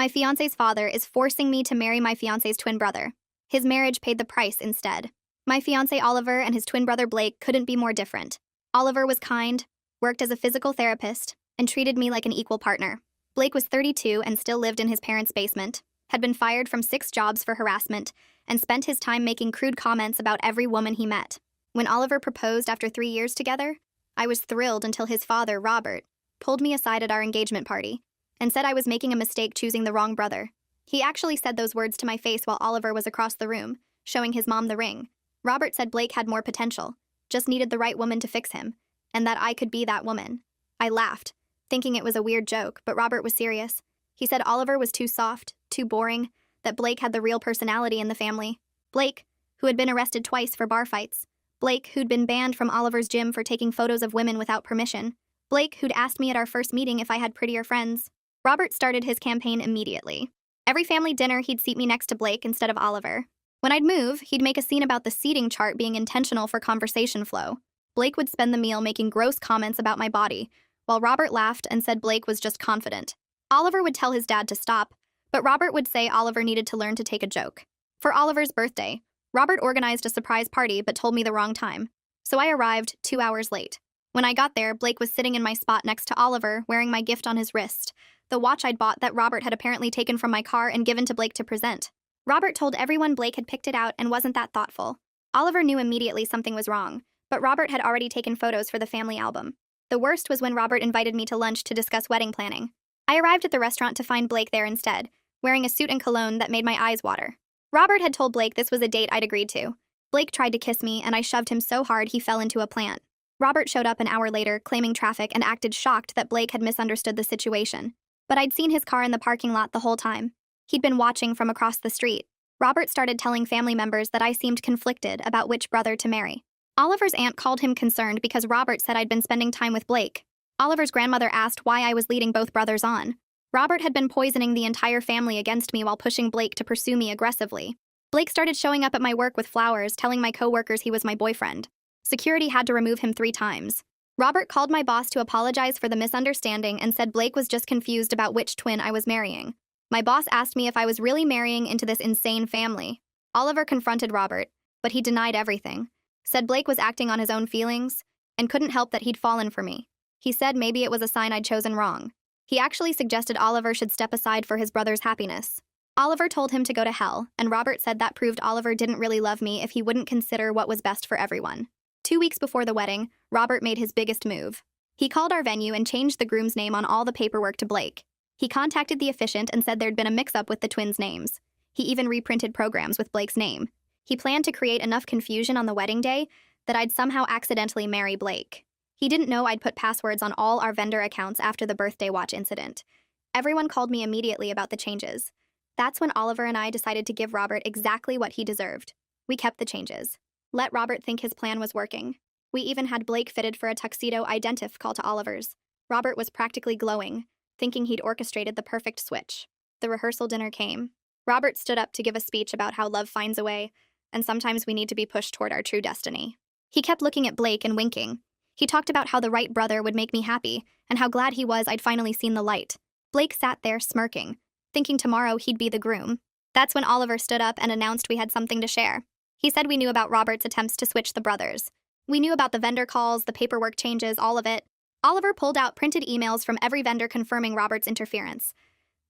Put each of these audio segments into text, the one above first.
My fiancé's father is forcing me to marry my fiancé's twin brother. His marriage paid the price instead. My fiancé Oliver and his twin brother Blake couldn't be more different. Oliver was kind, worked as a physical therapist, and treated me like an equal partner. Blake was 32 and still lived in his parents' basement, had been fired from 6 jobs for harassment, and spent his time making crude comments about every woman he met. When Oliver proposed after 3 years together, I was thrilled until his father, Robert, pulled me aside at our engagement party and said I was making a mistake choosing the wrong brother. He actually said those words to my face while Oliver was across the room, showing his mom the ring. Robert said Blake had more potential, just needed the right woman to fix him, and that I could be that woman. I laughed, thinking it was a weird joke, but Robert was serious. He said Oliver was too soft, too boring, that Blake had the real personality in the family. Blake, who had been arrested twice for bar fights. Blake, who'd been banned from Oliver's gym for taking photos of women without permission. Blake, who'd asked me at our first meeting if I had prettier friends. Robert started his campaign immediately. Every family dinner, he'd seat me next to Blake instead of Oliver. When I'd move, he'd make a scene about the seating chart being intentional for conversation flow. Blake would spend the meal making gross comments about my body, while Robert laughed and said Blake was just confident. Oliver would tell his dad to stop, but Robert would say Oliver needed to learn to take a joke. For Oliver's birthday, Robert organized a surprise party but told me the wrong time, so I arrived 2 hours late. When I got there, Blake was sitting in my spot next to Oliver, wearing my gift on his wrist, the watch I'd bought that Robert had apparently taken from my car and given to Blake to present. Robert told everyone Blake had picked it out and wasn't that thoughtful. Oliver knew immediately something was wrong, but Robert had already taken photos for the family album. The worst was when Robert invited me to lunch to discuss wedding planning. I arrived at the restaurant to find Blake there instead, wearing a suit and cologne that made my eyes water. Robert had told Blake this was a date I'd agreed to. Blake tried to kiss me, and I shoved him so hard he fell into a plant. Robert showed up an hour later, claiming traffic, and acted shocked that Blake had misunderstood the situation. But I'd seen his car in the parking lot the whole time. He'd been watching from across the street. Robert started telling family members that I seemed conflicted about which brother to marry. Oliver's aunt called him concerned because Robert said I'd been spending time with Blake. Oliver's grandmother asked why I was leading both brothers on. Robert had been poisoning the entire family against me while pushing Blake to pursue me aggressively. Blake started showing up at my work with flowers, telling my coworkers he was my boyfriend. Security had to remove him 3 times. Robert called my boss to apologize for the misunderstanding and said Blake was just confused about which twin I was marrying. My boss asked me if I was really marrying into this insane family. Oliver confronted Robert, but he denied everything. Said Blake was acting on his own feelings and couldn't help that he'd fallen for me. He said maybe it was a sign I'd chosen wrong. He actually suggested Oliver should step aside for his brother's happiness. Oliver told him to go to hell, and Robert said that proved Oliver didn't really love me if he wouldn't consider what was best for everyone. 2 weeks before the wedding, Robert made his biggest move. He called our venue and changed the groom's name on all the paperwork to Blake. He contacted the officiant and said there'd been a mix-up with the twins' names. He even reprinted programs with Blake's name. He planned to create enough confusion on the wedding day that I'd somehow accidentally marry Blake. He didn't know I'd put passwords on all our vendor accounts after the birthday watch incident. Everyone called me immediately about the changes. That's when Oliver and I decided to give Robert exactly what he deserved. We kept the changes. Let Robert think his plan was working. We even had Blake fitted for a tuxedo identical to Oliver's. Robert was practically glowing, thinking he'd orchestrated the perfect switch. The rehearsal dinner came. Robert stood up to give a speech about how love finds a way, and sometimes we need to be pushed toward our true destiny. He kept looking at Blake and winking. He talked about how the right brother would make me happy, and how glad he was I'd finally seen the light. Blake sat there smirking, thinking tomorrow he'd be the groom. That's when Oliver stood up and announced we had something to share. He said we knew about Robert's attempts to switch the brothers. We knew about the vendor calls, the paperwork changes, all of it. Oliver pulled out printed emails from every vendor confirming Robert's interference.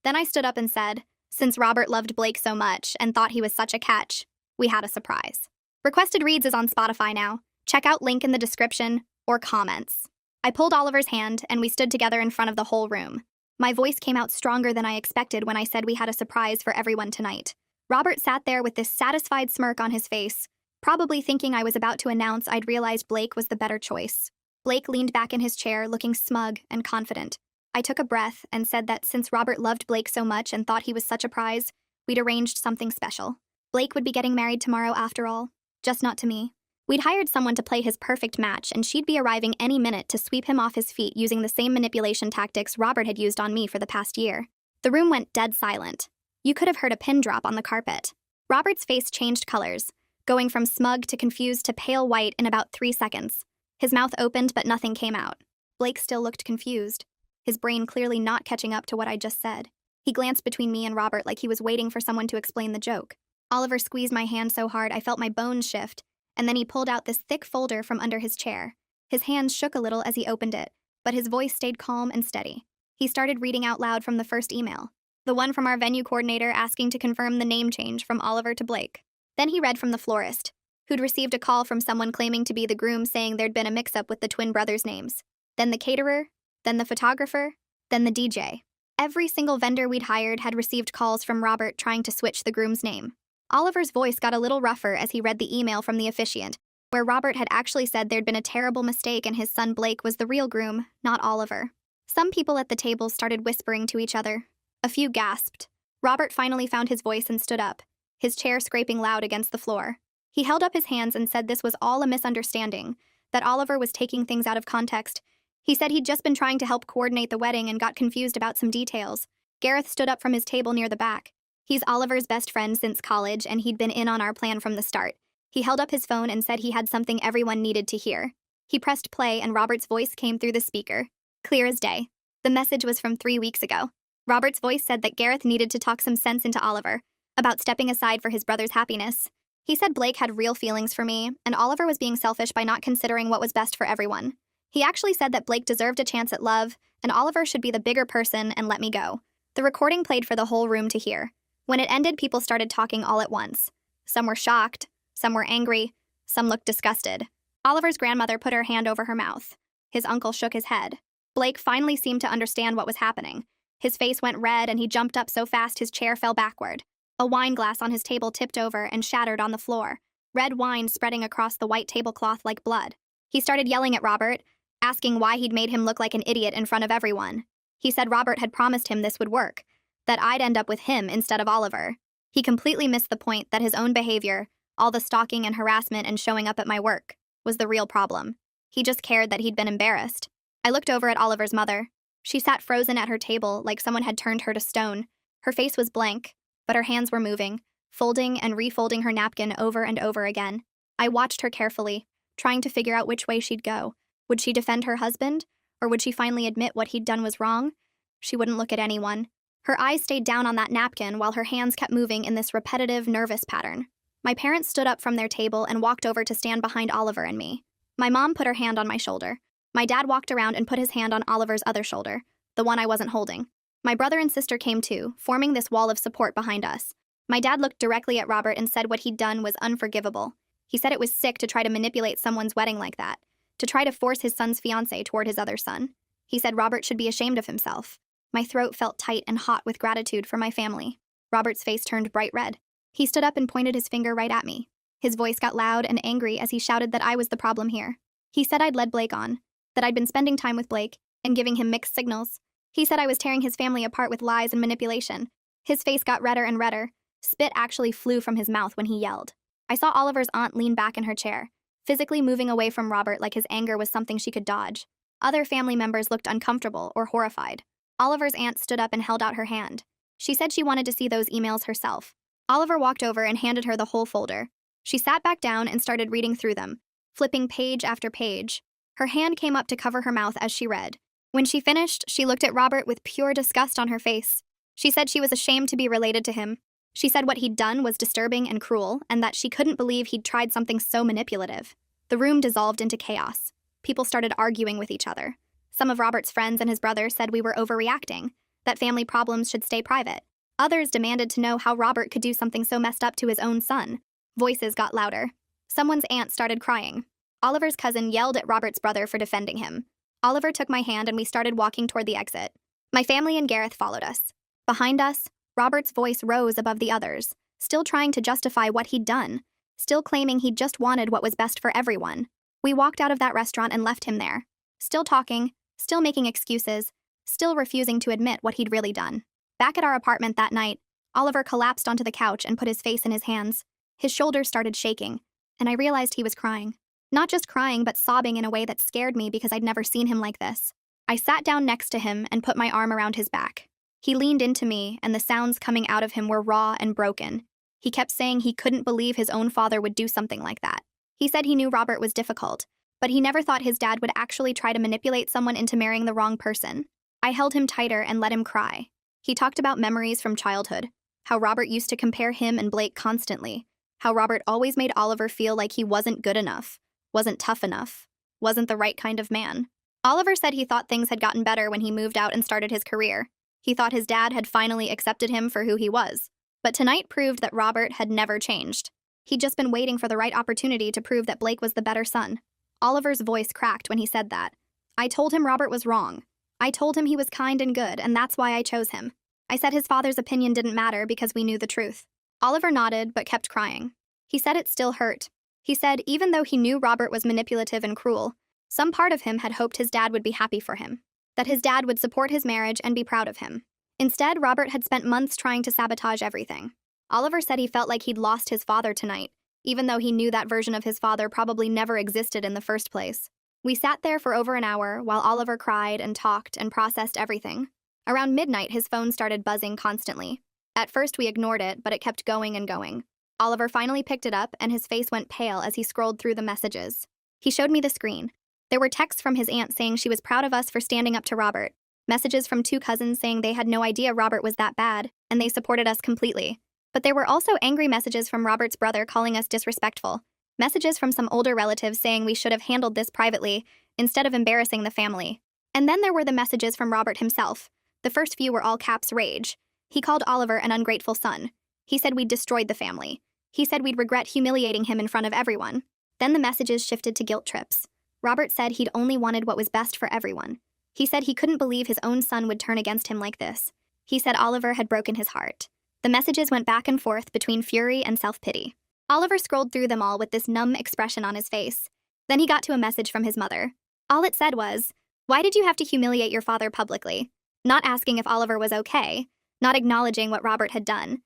Then I stood up and said, since Robert loved Blake so much and thought he was such a catch, we had a surprise. Requested Reads is on Spotify now. Check out link in the description or comments. I pulled Oliver's hand and we stood together in front of the whole room. My voice came out stronger than I expected when I said we had a surprise for everyone tonight. Robert sat there with this satisfied smirk on his face, probably thinking I was about to announce I'd realized Blake was the better choice. Blake leaned back in his chair, looking smug and confident. I took a breath and said that since Robert loved Blake so much and thought he was such a prize, we'd arranged something special. Blake would be getting married tomorrow after all, just not to me. We'd hired someone to play his perfect match, and she'd be arriving any minute to sweep him off his feet using the same manipulation tactics Robert had used on me for the past year. The room went dead silent. You could have heard a pin drop on the carpet. Robert's face changed colors, going from smug to confused to pale white in about 3 seconds. His mouth opened, but nothing came out. Blake still looked confused, his brain clearly not catching up to what I just said. He glanced between me and Robert like he was waiting for someone to explain the joke. Oliver squeezed my hand so hard I felt my bones shift, and then he pulled out this thick folder from under his chair. His hands shook a little as he opened it, but his voice stayed calm and steady. He started reading out loud from the first email, the one from our venue coordinator asking to confirm the name change from Oliver to Blake. Then he read from the florist, who'd received a call from someone claiming to be the groom saying there'd been a mix-up with the twin brothers' names. Then the caterer, then the photographer, then the DJ. Every single vendor we'd hired had received calls from Robert trying to switch the groom's name. Oliver's voice got a little rougher as he read the email from the officiant, where Robert had actually said there'd been a terrible mistake and his son Blake was the real groom, not Oliver. Some people at the table started whispering to each other. A few gasped. Robert finally found his voice and stood up, his chair scraping loud against the floor. He held up his hands and said this was all a misunderstanding, that Oliver was taking things out of context. He said he'd just been trying to help coordinate the wedding and got confused about some details. Gareth stood up from his table near the back. He's Oliver's best friend since college, and he'd been in on our plan from the start. He held up his phone and said he had something everyone needed to hear. He pressed play and Robert's voice came through the speaker. Clear as day. The message was from 3 weeks ago. Robert's voice said that Gareth needed to talk some sense into Oliver, about stepping aside for his brother's happiness. He said Blake had real feelings for me, and Oliver was being selfish by not considering what was best for everyone. He actually said that Blake deserved a chance at love, and Oliver should be the bigger person and let me go. The recording played for the whole room to hear. When it ended, people started talking all at once. Some were shocked, some were angry, some looked disgusted. Oliver's grandmother put her hand over her mouth. His uncle shook his head. Blake finally seemed to understand what was happening. His face went red and he jumped up so fast his chair fell backward. A wine glass on his table tipped over and shattered on the floor, red wine spreading across the white tablecloth like blood. He started yelling at Robert, asking why he'd made him look like an idiot in front of everyone. He said Robert had promised him this would work, that I'd end up with him instead of Oliver. He completely missed the point that his own behavior, all the stalking and harassment and showing up at my work, was the real problem. He just cared that he'd been embarrassed. I looked over at Oliver's mother. She sat frozen at her table like someone had turned her to stone. Her face was blank, but her hands were moving, folding and refolding her napkin over and over again. I watched her carefully, trying to figure out which way she'd go. Would she defend her husband, or would she finally admit what he'd done was wrong? She wouldn't look at anyone. Her eyes stayed down on that napkin while her hands kept moving in this repetitive, nervous pattern. My parents stood up from their table and walked over to stand behind Oliver and me. My mom put her hand on my shoulder. My dad walked around and put his hand on Oliver's other shoulder, the one I wasn't holding. My brother and sister came too, forming this wall of support behind us. My dad looked directly at Robert and said what he'd done was unforgivable. He said it was sick to try to manipulate someone's wedding like that, to try to force his son's fiancé toward his other son. He said Robert should be ashamed of himself. My throat felt tight and hot with gratitude for my family. Robert's face turned bright red. He stood up and pointed his finger right at me. His voice got loud and angry as he shouted that I was the problem here. He said I'd led Blake on, that I'd been spending time with Blake and giving him mixed signals. He said I was tearing his family apart with lies and manipulation. His face got redder and redder. Spit actually flew from his mouth when he yelled. I saw Oliver's aunt lean back in her chair, physically moving away from Robert like his anger was something she could dodge. Other family members looked uncomfortable or horrified. Oliver's aunt stood up and held out her hand. She said she wanted to see those emails herself. Oliver walked over and handed her the whole folder. She sat back down and started reading through them, flipping page after page. Her hand came up to cover her mouth as she read. When she finished, she looked at Robert with pure disgust on her face. She said she was ashamed to be related to him. She said what he'd done was disturbing and cruel, and that she couldn't believe he'd tried something so manipulative. The room dissolved into chaos. People started arguing with each other. Some of Robert's friends and his brother said we were overreacting, that family problems should stay private. Others demanded to know how Robert could do something so messed up to his own son. Voices got louder. Someone's aunt started crying. Oliver's cousin yelled at Robert's brother for defending him. Oliver took my hand and we started walking toward the exit. My family and Gareth followed us. Behind us, Robert's voice rose above the others, still trying to justify what he'd done, still claiming he'd just wanted what was best for everyone. We walked out of that restaurant and left him there, still talking, still making excuses, still refusing to admit what he'd really done. Back at our apartment that night, Oliver collapsed onto the couch and put his face in his hands. His shoulders started shaking, and I realized he was crying. Not just crying, but sobbing in a way that scared me because I'd never seen him like this. I sat down next to him and put my arm around his back. He leaned into me, and the sounds coming out of him were raw and broken. He kept saying he couldn't believe his own father would do something like that. He said he knew Robert was difficult, but he never thought his dad would actually try to manipulate someone into marrying the wrong person. I held him tighter and let him cry. He talked about memories from childhood, how Robert used to compare him and Blake constantly, how Robert always made Oliver feel like he wasn't good enough, wasn't tough enough, wasn't the right kind of man. Oliver said he thought things had gotten better when he moved out and started his career. He thought his dad had finally accepted him for who he was. But tonight proved that Robert had never changed. He'd just been waiting for the right opportunity to prove that Blake was the better son. Oliver's voice cracked when he said that. I told him Robert was wrong. I told him he was kind and good, and that's why I chose him. I said his father's opinion didn't matter because we knew the truth. Oliver nodded, but kept crying. He said it still hurt. He said even though he knew Robert was manipulative and cruel, some part of him had hoped his dad would be happy for him, that his dad would support his marriage and be proud of him. Instead, Robert had spent months trying to sabotage everything. Oliver said he felt like he'd lost his father tonight, even though he knew that version of his father probably never existed in the first place. We sat there for over an hour while Oliver cried and talked and processed everything. Around midnight, his phone started buzzing constantly. At first, we ignored it, but it kept going and going. Oliver finally picked it up, and his face went pale as he scrolled through the messages. He showed me the screen. There were texts from his aunt saying she was proud of us for standing up to Robert, messages from 2 cousins saying they had no idea Robert was that bad, and they supported us completely. But there were also angry messages from Robert's brother calling us disrespectful, messages from some older relatives saying we should have handled this privately instead of embarrassing the family. And then there were the messages from Robert himself. The first few were all caps rage. He called Oliver an ungrateful son. He said we'd destroyed the family. He said we'd regret humiliating him in front of everyone. Then the messages shifted to guilt trips. Robert said he'd only wanted what was best for everyone. He said he couldn't believe his own son would turn against him like this. He said Oliver had broken his heart. The messages went back and forth between fury and self-pity. Oliver scrolled through them all with this numb expression on his face. Then he got to a message from his mother. All it said was, "Why did you have to humiliate your father publicly?" Not asking if Oliver was okay, not acknowledging what Robert had done,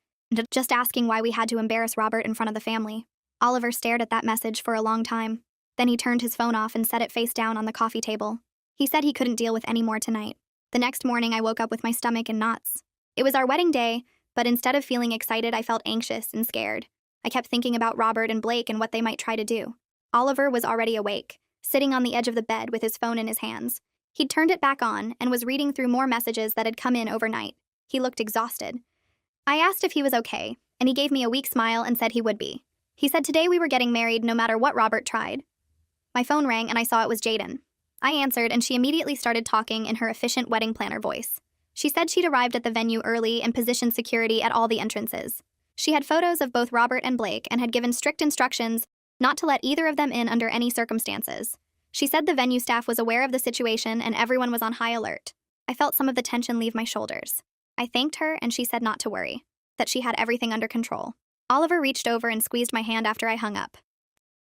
just asking why we had to embarrass Robert in front of the family. Oliver stared at that message for a long time. Then he turned his phone off and set it face down on the coffee table. He said he couldn't deal with any more tonight. The next morning, I woke up with my stomach in knots. It was our wedding day, but instead of feeling excited, I felt anxious and scared. I kept thinking about Robert and Blake and what they might try to do. Oliver was already awake, sitting on the edge of the bed with his phone in his hands. He'd turned it back on and was reading through more messages that had come in overnight. He looked exhausted. I asked if he was okay, and he gave me a weak smile and said he would be. He said today we were getting married no matter what Robert tried. My phone rang and I saw it was Jaden. I answered and she immediately started talking in her efficient wedding planner voice. She said she'd arrived at the venue early and positioned security at all the entrances. She had photos of both Robert and Blake and had given strict instructions not to let either of them in under any circumstances. She said the venue staff was aware of the situation and everyone was on high alert. I felt some of the tension leave my shoulders. I thanked her and she said not to worry, that she had everything under control. Oliver reached over and squeezed my hand after I hung up.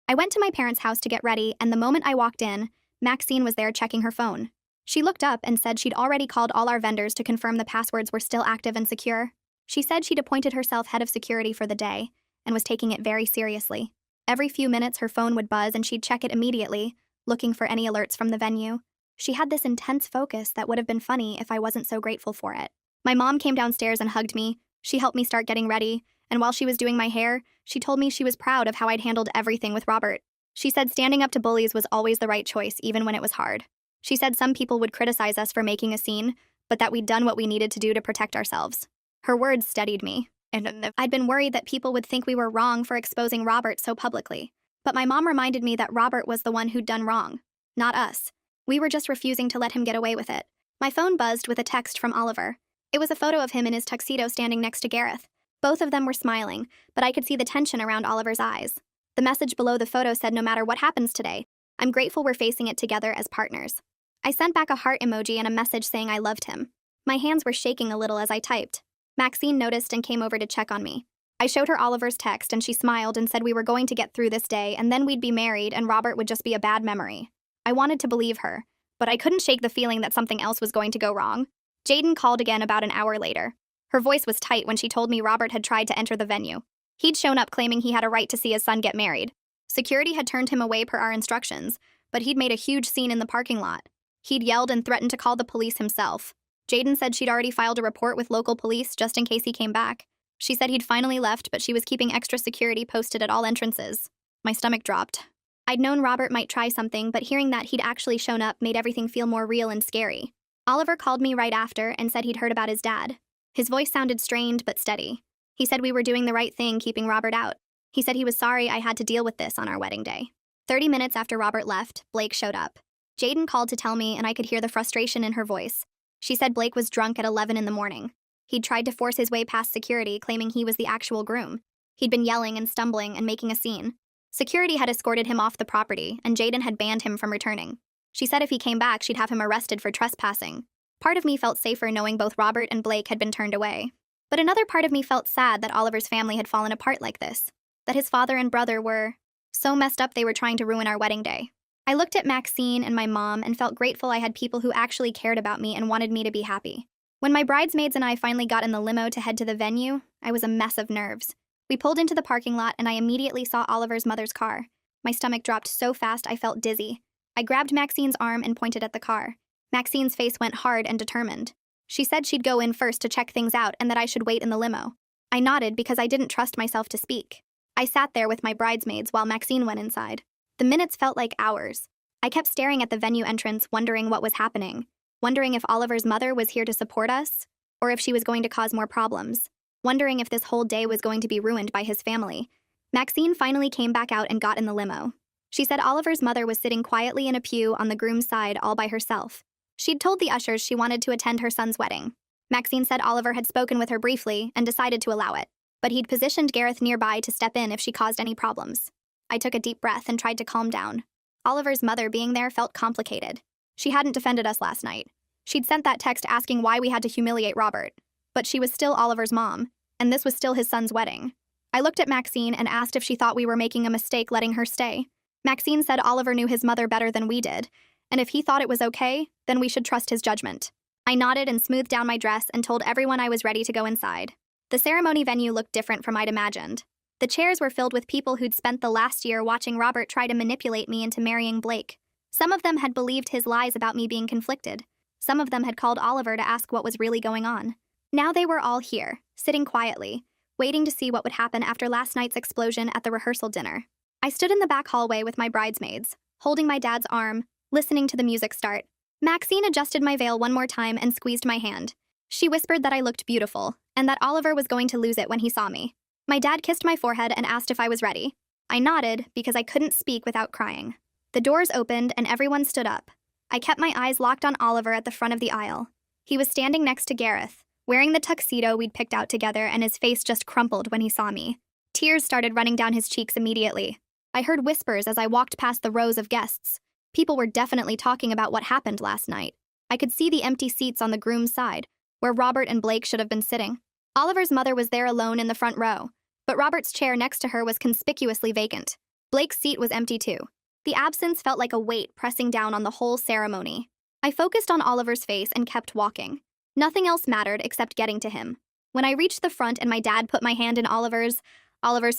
I went to my parents' house to get ready, and the moment I walked in, Maxine was there checking her phone. She looked up and said she'd already called all our vendors to confirm the passwords were still active and secure. She said she'd appointed herself head of security for the day and was taking it very seriously. Every few minutes her phone would buzz and she'd check it immediately, looking for any alerts from the venue. She had this intense focus that would have been funny if I wasn't so grateful for it. My mom came downstairs and hugged me. She helped me start getting ready, and while she was doing my hair, she told me she was proud of how I'd handled everything with Robert. She said standing up to bullies was always the right choice, even when it was hard. She said some people would criticize us for making a scene, but that we'd done what we needed to do to protect ourselves. Her words steadied me, and I'd been worried that people would think we were wrong for exposing Robert so publicly. But my mom reminded me that Robert was the one who'd done wrong, not us. We were just refusing to let him get away with it. My phone buzzed with a text from Oliver. It was a photo of him in his tuxedo standing next to Gareth. Both of them were smiling, but I could see the tension around Oliver's eyes. The message below the photo said, "No matter what happens today, I'm grateful we're facing it together as partners." I sent back a heart emoji and a message saying I loved him. My hands were shaking a little as I typed. Maxine noticed and came over to check on me. I showed her Oliver's text and she smiled and said we were going to get through this day and then we'd be married and Robert would just be a bad memory. I wanted to believe her, but I couldn't shake the feeling that something else was going to go wrong. Jaden called again about an hour later. Her voice was tight when she told me Robert had tried to enter the venue. He'd shown up claiming he had a right to see his son get married. Security had turned him away per our instructions, but he'd made a huge scene in the parking lot. He'd yelled and threatened to call the police himself. Jaden said she'd already filed a report with local police just in case he came back. She said he'd finally left, but she was keeping extra security posted at all entrances. My stomach dropped. I'd known Robert might try something, but hearing that he'd actually shown up made everything feel more real and scary. Oliver called me right after and said he'd heard about his dad. His voice sounded strained but steady. He said we were doing the right thing keeping Robert out. He said he was sorry I had to deal with this on our wedding day. 30 minutes after Robert left, Blake showed up. Jaden called to tell me, and I could hear the frustration in her voice. She said Blake was drunk at 11 in the morning. He'd tried to force his way past security, claiming he was the actual groom. He'd been yelling and stumbling and making a scene. Security had escorted him off the property, and Jaden had banned him from returning. She said if he came back, she'd have him arrested for trespassing. Part of me felt safer knowing both Robert and Blake had been turned away. But another part of me felt sad that Oliver's family had fallen apart like this. That his father and brother were so messed up they were trying to ruin our wedding day. I looked at Maxine and my mom and felt grateful I had people who actually cared about me and wanted me to be happy. When my bridesmaids and I finally got in the limo to head to the venue, I was a mess of nerves. We pulled into the parking lot and I immediately saw Oliver's mother's car. My stomach dropped so fast I felt dizzy. I grabbed Maxine's arm and pointed at the car. Maxine's face went hard and determined. She said she'd go in first to check things out and that I should wait in the limo. I nodded because I didn't trust myself to speak. I sat there with my bridesmaids while Maxine went inside. The minutes felt like hours. I kept staring at the venue entrance, wondering what was happening. Wondering if Oliver's mother was here to support us, or if she was going to cause more problems. Wondering if this whole day was going to be ruined by his family. Maxine finally came back out and got in the limo. She said Oliver's mother was sitting quietly in a pew on the groom's side all by herself. She'd told the ushers she wanted to attend her son's wedding. Maxine said Oliver had spoken with her briefly and decided to allow it, but he'd positioned Gareth nearby to step in if she caused any problems. I took a deep breath and tried to calm down. Oliver's mother being there felt complicated. She hadn't defended us last night. She'd sent that text asking why we had to humiliate Robert. But she was still Oliver's mom, and this was still his son's wedding. I looked at Maxine and asked if she thought we were making a mistake letting her stay. Maxine said Oliver knew his mother better than we did, and if he thought it was okay, then we should trust his judgment. I nodded and smoothed down my dress and told everyone I was ready to go inside. The ceremony venue looked different from I'd imagined. The chairs were filled with people who'd spent the last year watching Robert try to manipulate me into marrying Blake. Some of them had believed his lies about me being conflicted. Some of them had called Oliver to ask what was really going on. Now they were all here, sitting quietly, waiting to see what would happen after last night's explosion at the rehearsal dinner. I stood in the back hallway with my bridesmaids, holding my dad's arm, listening to the music start. Maxine adjusted my veil one more time and squeezed my hand. She whispered that I looked beautiful, and that Oliver was going to lose it when he saw me. My dad kissed my forehead and asked if I was ready. I nodded because I couldn't speak without crying. The doors opened and everyone stood up. I kept my eyes locked on Oliver at the front of the aisle. He was standing next to Gareth, wearing the tuxedo we'd picked out together, and his face just crumpled when he saw me. Tears started running down his cheeks immediately. I heard whispers as I walked past the rows of guests. People were definitely talking about what happened last night. I could see the empty seats on the groom's side, where Robert and Blake should have been sitting. Oliver's mother was there alone in the front row, but Robert's chair next to her was conspicuously vacant. Blake's seat was empty too. The absence felt like a weight pressing down on the whole ceremony. I focused on Oliver's face and kept walking. Nothing else mattered except getting to him. When I reached the front and my dad put my hand in Oliver's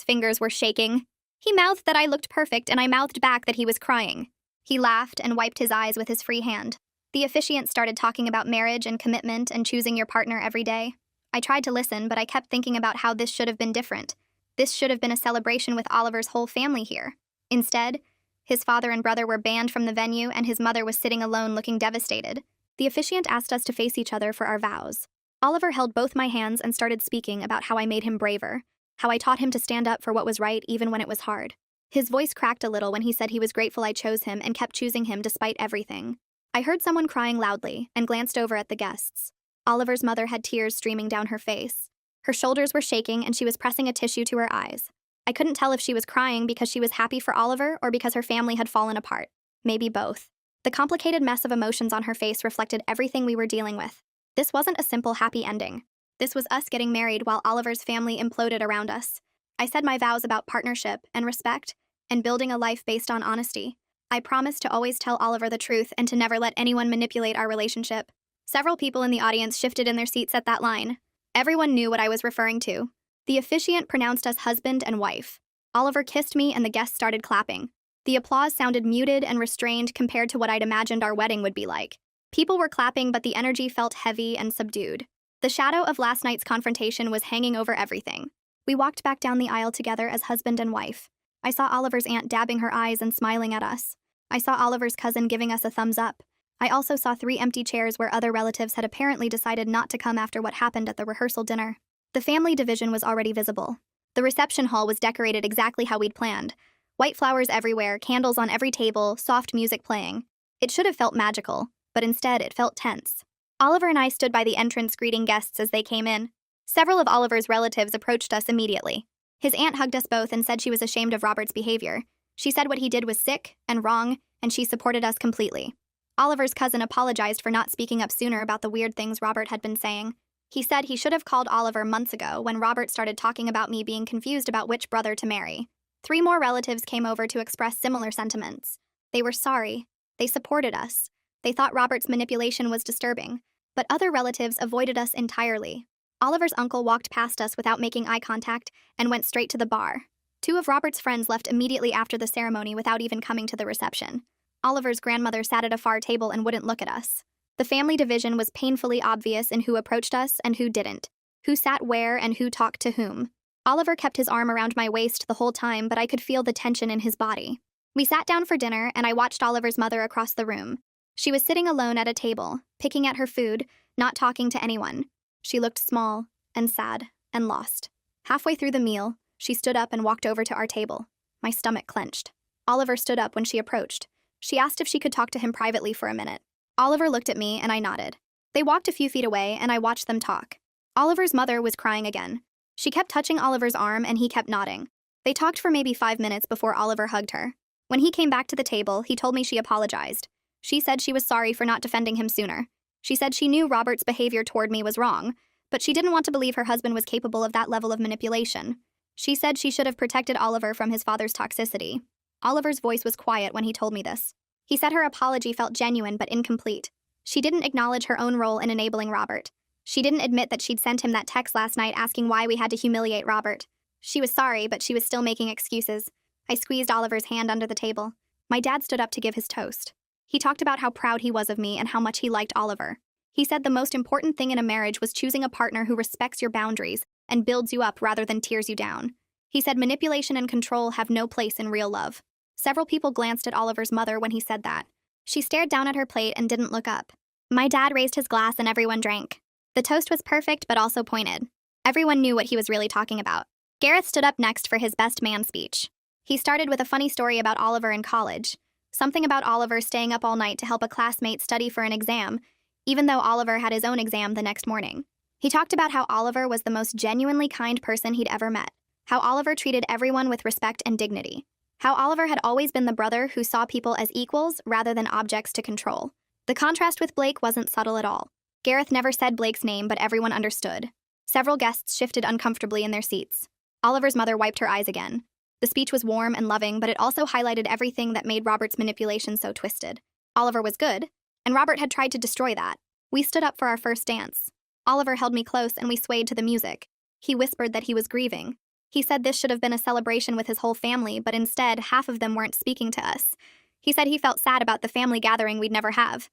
fingers were shaking. He mouthed that I looked perfect and I mouthed back that he was crying. He laughed and wiped his eyes with his free hand. The officiant started talking about marriage and commitment and choosing your partner every day. I tried to listen, but I kept thinking about how this should have been different. This should have been a celebration with Oliver's whole family here. Instead, his father and brother were banned from the venue and his mother was sitting alone looking devastated. The officiant asked us to face each other for our vows. Oliver held both my hands and started speaking about how I made him braver, how I taught him to stand up for what was right even when it was hard. His voice cracked a little when he said he was grateful I chose him and kept choosing him despite everything. I heard someone crying loudly and glanced over at the guests. Oliver's mother had tears streaming down her face. Her shoulders were shaking and she was pressing a tissue to her eyes. I couldn't tell if she was crying because she was happy for Oliver or because her family had fallen apart. Maybe both. The complicated mess of emotions on her face reflected everything we were dealing with. This wasn't a simple happy ending. This was us getting married while Oliver's family imploded around us. I said my vows about partnership and respect and building a life based on honesty. I promised to always tell Oliver the truth and to never let anyone manipulate our relationship. Several people in the audience shifted in their seats at that line. Everyone knew what I was referring to. The officiant pronounced us husband and wife. Oliver kissed me and the guests started clapping. The applause sounded muted and restrained compared to what I'd imagined our wedding would be like. People were clapping, but the energy felt heavy and subdued. The shadow of last night's confrontation was hanging over everything. We walked back down the aisle together as husband and wife. I saw Oliver's aunt dabbing her eyes and smiling at us. I saw Oliver's cousin giving us a thumbs up. I also saw 3 empty chairs where other relatives had apparently decided not to come after what happened at the rehearsal dinner. The family division was already visible. The reception hall was decorated exactly how we'd planned. White flowers everywhere, candles on every table, soft music playing. It should have felt magical, but instead it felt tense. Oliver and I stood by the entrance greeting guests as they came in. Several of Oliver's relatives approached us immediately. His aunt hugged us both and said she was ashamed of Robert's behavior. She said what he did was sick and wrong, and she supported us completely. Oliver's cousin apologized for not speaking up sooner about the weird things Robert had been saying. He said he should have called Oliver months ago when Robert started talking about me being confused about which brother to marry. 3 more relatives came over to express similar sentiments. They were sorry. They supported us. They thought Robert's manipulation was disturbing, but other relatives avoided us entirely. Oliver's uncle walked past us without making eye contact and went straight to the bar. 2 of Robert's friends left immediately after the ceremony without even coming to the reception. Oliver's grandmother sat at a far table and wouldn't look at us. The family division was painfully obvious in who approached us and who didn't, who sat where and who talked to whom. Oliver kept his arm around my waist the whole time, but I could feel the tension in his body. We sat down for dinner, and I watched Oliver's mother across the room. She was sitting alone at a table, picking at her food, not talking to anyone. She looked small and sad and lost. Halfway through the meal, she stood up and walked over to our table. My stomach clenched. Oliver stood up when she approached. She asked if she could talk to him privately for a minute. Oliver looked at me, and I nodded. They walked a few feet away, and I watched them talk. Oliver's mother was crying again. She kept touching Oliver's arm, and he kept nodding. They talked for maybe 5 minutes before Oliver hugged her. When he came back to the table, he told me she apologized. She said she was sorry for not defending him sooner. She said she knew Robert's behavior toward me was wrong, but she didn't want to believe her husband was capable of that level of manipulation. She said she should have protected Oliver from his father's toxicity. Oliver's voice was quiet when he told me this. He said her apology felt genuine but incomplete. She didn't acknowledge her own role in enabling Robert. She didn't admit that she'd sent him that text last night asking why we had to humiliate Robert. She was sorry, but she was still making excuses. I squeezed Oliver's hand under the table. My dad stood up to give his toast. He talked about how proud he was of me and how much he liked Oliver. He said the most important thing in a marriage was choosing a partner who respects your boundaries and builds you up rather than tears you down. He said manipulation and control have no place in real love. Several people glanced at Oliver's mother when he said that. She stared down at her plate and didn't look up. My dad raised his glass and everyone drank. The toast was perfect but also pointed. Everyone knew what he was really talking about. Gareth stood up next for his best man speech. He started with a funny story about Oliver in college. Something about Oliver staying up all night to help a classmate study for an exam, even though Oliver had his own exam the next morning. He talked about how Oliver was the most genuinely kind person he'd ever met, how Oliver treated everyone with respect and dignity, how Oliver had always been the brother who saw people as equals rather than objects to control. The contrast with Blake wasn't subtle at all. Gareth never said Blake's name, but everyone understood. Several guests shifted uncomfortably in their seats. Oliver's mother wiped her eyes again. The speech was warm and loving, but it also highlighted everything that made Robert's manipulation so twisted. Oliver was good, and Robert had tried to destroy that. We stood up for our first dance. Oliver held me close and we swayed to the music. He whispered that he was grieving. He said this should have been a celebration with his whole family, but instead, half of them weren't speaking to us. He said he felt sad about the family gathering we'd never have.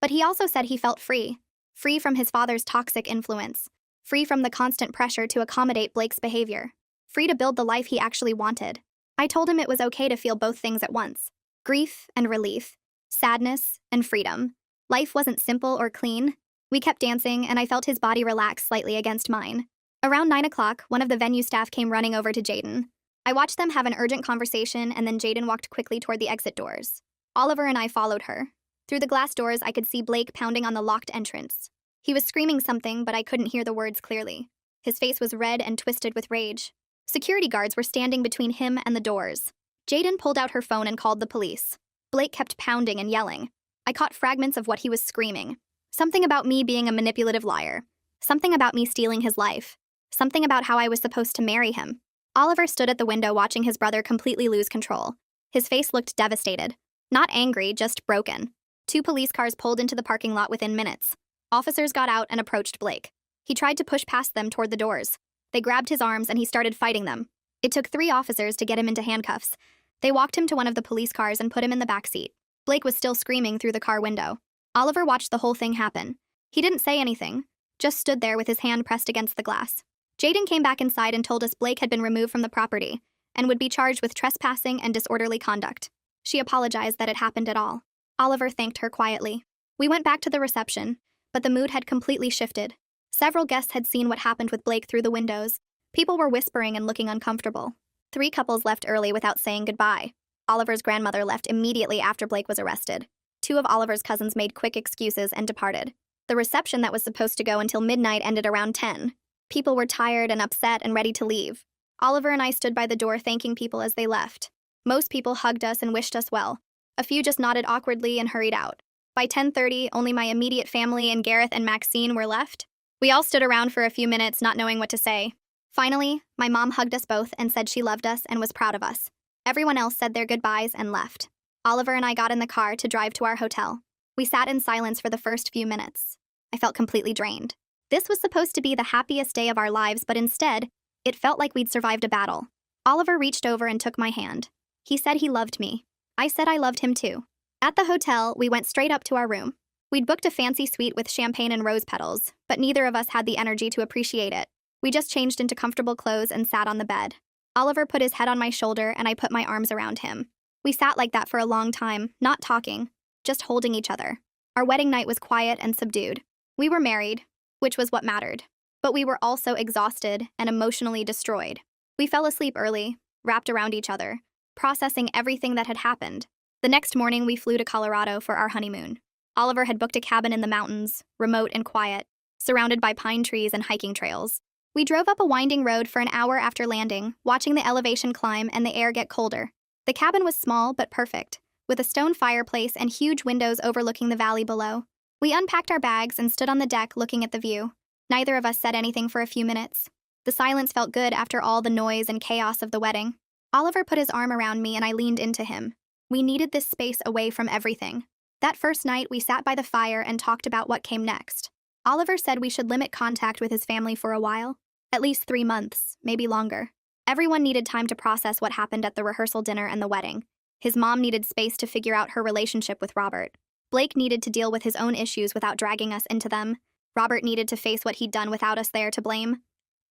But he also said he felt free. Free from his father's toxic influence. Free from the constant pressure to accommodate Blake's behavior. Free to build the life he actually wanted. I told him it was okay to feel both things at once. Grief and relief. Sadness and freedom. Life wasn't simple or clean. We kept dancing, and I felt his body relax slightly against mine. Around 9 o'clock, one of the venue staff came running over to Jaden. I watched them have an urgent conversation, and then Jaden walked quickly toward the exit doors. Oliver and I followed her. Through the glass doors, I could see Blake pounding on the locked entrance. He was screaming something, but I couldn't hear the words clearly. His face was red and twisted with rage. Security guards were standing between him and the doors. Jaden pulled out her phone and called the police. Blake kept pounding and yelling. I caught fragments of what he was screaming. Something about me being a manipulative liar. Something about me stealing his life. Something about how I was supposed to marry him. Oliver stood at the window watching his brother completely lose control. His face looked devastated. Not angry, just broken. 2 police cars pulled into the parking lot within minutes. Officers got out and approached Blake. He tried to push past them toward the doors. They grabbed his arms and he started fighting them. It took 3 officers to get him into handcuffs. They walked him to one of the police cars and put him in the back seat. Blake was still screaming through the car window. Oliver watched the whole thing happen. He didn't say anything, just stood there with his hand pressed against the glass. Jaden came back inside and told us Blake had been removed from the property and would be charged with trespassing and disorderly conduct. She apologized that it happened at all. Oliver thanked her quietly. We went back to the reception, but the mood had completely shifted. Several guests had seen what happened with Blake through the windows. People were whispering and looking uncomfortable. 3 couples left early without saying goodbye. Oliver's grandmother left immediately after Blake was arrested. 2 of Oliver's cousins made quick excuses and departed. The reception that was supposed to go until midnight ended around 10. People were tired and upset and ready to leave. Oliver and I stood by the door thanking people as they left. Most people hugged us and wished us well. A few just nodded awkwardly and hurried out. By 10:30, only my immediate family and Gareth and Maxine were left. We all stood around for a few minutes, not knowing what to say. Finally, my mom hugged us both and said she loved us and was proud of us. Everyone else said their goodbyes and left. Oliver and I got in the car to drive to our hotel. We sat in silence for the first few minutes. I felt completely drained. This was supposed to be the happiest day of our lives, but instead, it felt like we'd survived a battle. Oliver reached over and took my hand. He said he loved me. I said I loved him too. At the hotel, we went straight up to our room. We'd booked a fancy suite with champagne and rose petals, but neither of us had the energy to appreciate it. We just changed into comfortable clothes and sat on the bed. Oliver put his head on my shoulder and I put my arms around him. We sat like that for a long time, not talking, just holding each other. Our wedding night was quiet and subdued. We were married, which was what mattered. But we were also exhausted and emotionally destroyed. We fell asleep early, wrapped around each other, processing everything that had happened. The next morning, we flew to Colorado for our honeymoon. Oliver had booked a cabin in the mountains, remote and quiet, surrounded by pine trees and hiking trails. We drove up a winding road for an hour after landing, watching the elevation climb and the air get colder. The cabin was small but perfect, with a stone fireplace and huge windows overlooking the valley below. We unpacked our bags and stood on the deck looking at the view. Neither of us said anything for a few minutes. The silence felt good after all the noise and chaos of the wedding. Oliver put his arm around me and I leaned into him. We needed this space away from everything. That first night, we sat by the fire and talked about what came next. Oliver said we should limit contact with his family for a while. At least 3 months, maybe longer. Everyone needed time to process what happened at the rehearsal dinner and the wedding. His mom needed space to figure out her relationship with Robert. Blake needed to deal with his own issues without dragging us into them. Robert needed to face what he'd done without us there to blame.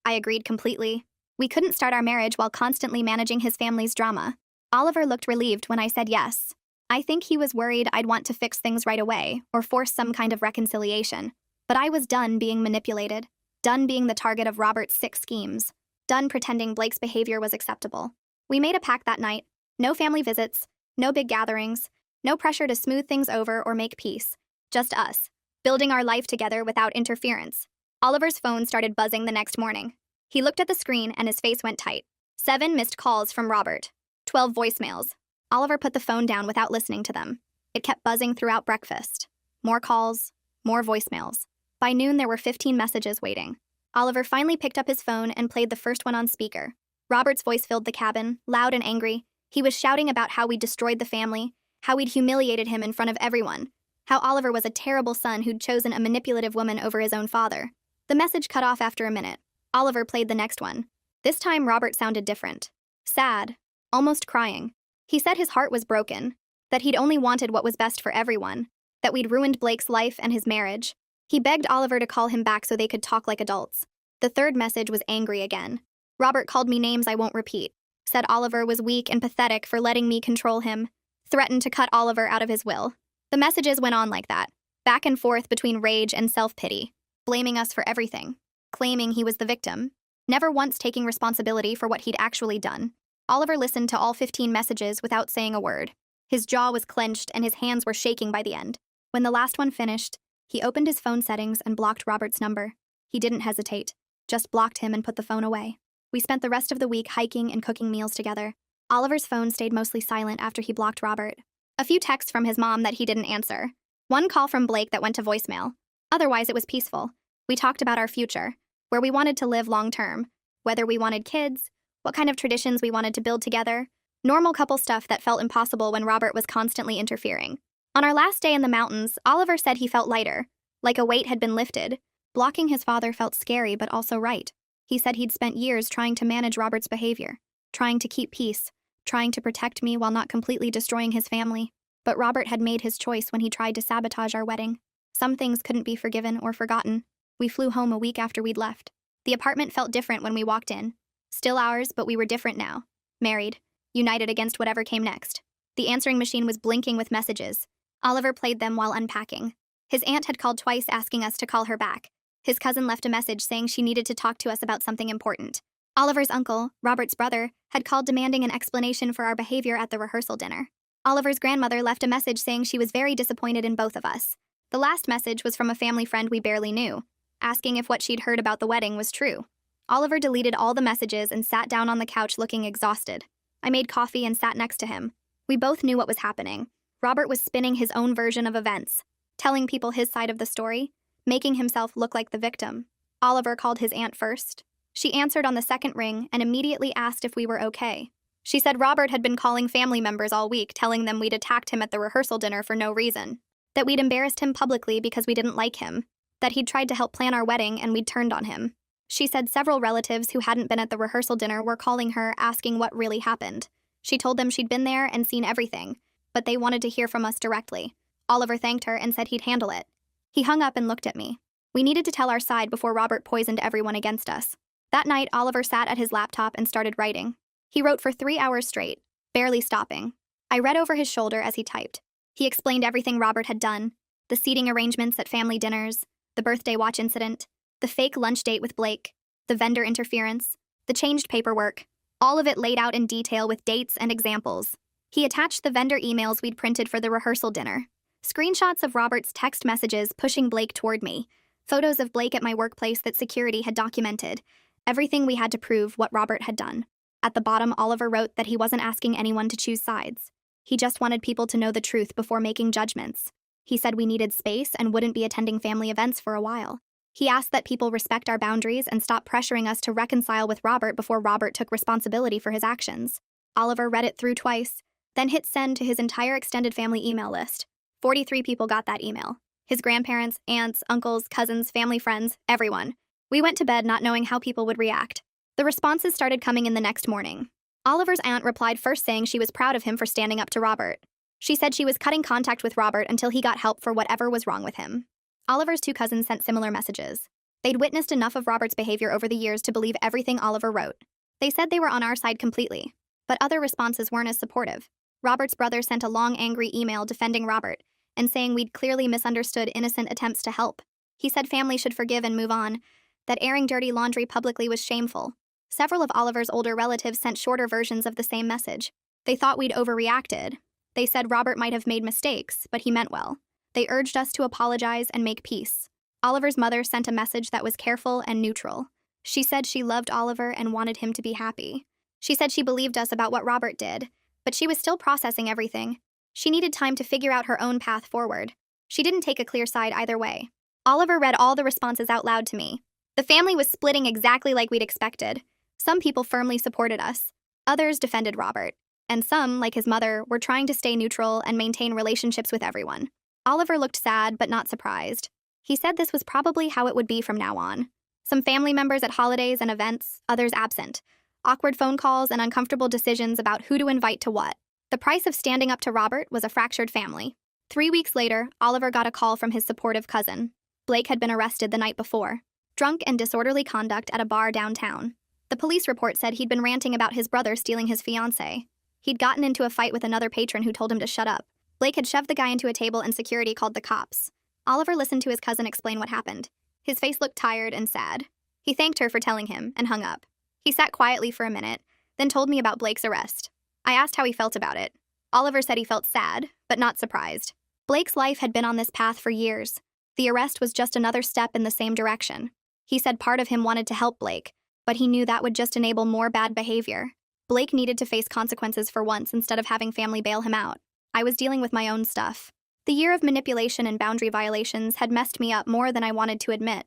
I agreed completely. We couldn't start our marriage while constantly managing his family's drama. Oliver looked relieved when I said yes. I think he was worried I'd want to fix things right away or force some kind of reconciliation. But I was done being manipulated, done being the target of Robert's sick schemes, done pretending Blake's behavior was acceptable. We made a pact that night. No family visits, no big gatherings, no pressure to smooth things over or make peace. Just us, building our life together without interference. Oliver's phone started buzzing the next morning. He looked at the screen and his face went tight. 7 missed calls from Robert. 12 voicemails. Oliver put the phone down without listening to them. It kept buzzing throughout breakfast. More calls, more voicemails. By noon, there were 15 messages waiting. Oliver finally picked up his phone and played the first one on speaker. Robert's voice filled the cabin, loud and angry. He was shouting about how we destroyed the family, how we'd humiliated him in front of everyone, how Oliver was a terrible son who'd chosen a manipulative woman over his own father. The message cut off after a minute. Oliver played the next one. This time, Robert sounded different. Sad. Almost crying. He said his heart was broken, that he'd only wanted what was best for everyone, that we'd ruined Blake's life and his marriage. He begged Oliver to call him back so they could talk like adults. The third message was angry again. Robert called me names I won't repeat, said Oliver was weak and pathetic for letting me control him, threatened to cut Oliver out of his will. The messages went on like that, back and forth between rage and self-pity, blaming us for everything, claiming he was the victim, never once taking responsibility for what he'd actually done. Oliver listened to all 15 messages without saying a word. His jaw was clenched and his hands were shaking by the end. When the last one finished, he opened his phone settings and blocked Robert's number. He didn't hesitate, just blocked him and put the phone away. We spent the rest of the week hiking and cooking meals together. Oliver's phone stayed mostly silent after he blocked Robert. A few texts from his mom that he didn't answer. One call from Blake that went to voicemail. Otherwise, it was peaceful. We talked about our future, where we wanted to live long-term, whether we wanted kids, what kind of traditions we wanted to build together, normal couple stuff that felt impossible when Robert was constantly interfering. On our last day in the mountains, Oliver said he felt lighter, like a weight had been lifted. Blocking his father felt scary but also right. He said he'd spent years trying to manage Robert's behavior, trying to keep peace, trying to protect me while not completely destroying his family. But Robert had made his choice when he tried to sabotage our wedding. Some things couldn't be forgiven or forgotten. We flew home a week after we'd left. The apartment felt different when we walked in. Still ours, but we were different now. Married. United against whatever came next. The answering machine was blinking with messages. Oliver played them while unpacking. His aunt had called twice asking us to call her back. His cousin left a message saying she needed to talk to us about something important. Oliver's uncle, Robert's brother, had called demanding an explanation for our behavior at the rehearsal dinner. Oliver's grandmother left a message saying she was very disappointed in both of us. The last message was from a family friend we barely knew, asking if what she'd heard about the wedding was true. Oliver deleted all the messages and sat down on the couch looking exhausted. I made coffee and sat next to him. We both knew what was happening. Robert was spinning his own version of events, telling people his side of the story, making himself look like the victim. Oliver called his aunt first. She answered on the second ring and immediately asked if we were okay. She said Robert had been calling family members all week, telling them we'd attacked him at the rehearsal dinner for no reason, that we'd embarrassed him publicly because we didn't like him, that he'd tried to help plan our wedding and we'd turned on him. She said several relatives who hadn't been at the rehearsal dinner were calling her asking what really happened. She told them she'd been there and seen everything, but they wanted to hear from us directly. Oliver thanked her and said he'd handle it. He hung up and looked at me. We needed to tell our side before Robert poisoned everyone against us. That night, Oliver sat at his laptop and started writing. He wrote for 3 hours straight, barely stopping. I read over his shoulder as he typed. He explained everything Robert had done, the seating arrangements at family dinners, the birthday watch incident, the fake lunch date with Blake, the vendor interference, the changed paperwork, all of it laid out in detail with dates and examples. He attached the vendor emails we'd printed for the rehearsal dinner, screenshots of Robert's text messages pushing Blake toward me, photos of Blake at my workplace that security had documented, everything we had to prove what Robert had done. At the bottom, Oliver wrote that he wasn't asking anyone to choose sides. He just wanted people to know the truth before making judgments. He said we needed space and wouldn't be attending family events for a while. He asked that people respect our boundaries and stop pressuring us to reconcile with Robert before Robert took responsibility for his actions. Oliver read it through twice, then hit send to his entire extended family email list. 43 people got that email. His grandparents, aunts, uncles, cousins, family friends, everyone. We went to bed not knowing how people would react. The responses started coming in the next morning. Oliver's aunt replied first saying she was proud of him for standing up to Robert. She said she was cutting contact with Robert until he got help for whatever was wrong with him. Oliver's 2 cousins sent similar messages. They'd witnessed enough of Robert's behavior over the years to believe everything Oliver wrote. They said they were on our side completely, but other responses weren't as supportive. Robert's brother sent a long, angry email defending Robert and saying we'd clearly misunderstood innocent attempts to help. He said family should forgive and move on, that airing dirty laundry publicly was shameful. Several of Oliver's older relatives sent shorter versions of the same message. They thought we'd overreacted. They said Robert might have made mistakes, but he meant well. They urged us to apologize and make peace. Oliver's mother sent a message that was careful and neutral. She said she loved Oliver and wanted him to be happy. She said she believed us about what Robert did, but she was still processing everything. She needed time to figure out her own path forward. She didn't take a clear side either way. Oliver read all the responses out loud to me. The family was splitting exactly like we'd expected. Some people firmly supported us. Others defended Robert. And some, like his mother, were trying to stay neutral and maintain relationships with everyone. Oliver looked sad but not surprised. He said this was probably how it would be from now on. Some family members at holidays and events, others absent. Awkward phone calls and uncomfortable decisions about who to invite to what. The price of standing up to Robert was a fractured family. 3 weeks later, Oliver got a call from his supportive cousin. Blake had been arrested the night before. Drunk and disorderly conduct at a bar downtown. The police report said he'd been ranting about his brother stealing his fiancé. He'd gotten into a fight with another patron who told him to shut up. Blake had shoved the guy into a table and security called the cops. Oliver listened to his cousin explain what happened. His face looked tired and sad. He thanked her for telling him and hung up. He sat quietly for a minute, then told me about Blake's arrest. I asked how he felt about it. Oliver said he felt sad, but not surprised. Blake's life had been on this path for years. The arrest was just another step in the same direction. He said part of him wanted to help Blake, but he knew that would just enable more bad behavior. Blake needed to face consequences for once instead of having family bail him out. I was dealing with my own stuff. The year of manipulation and boundary violations had messed me up more than I wanted to admit.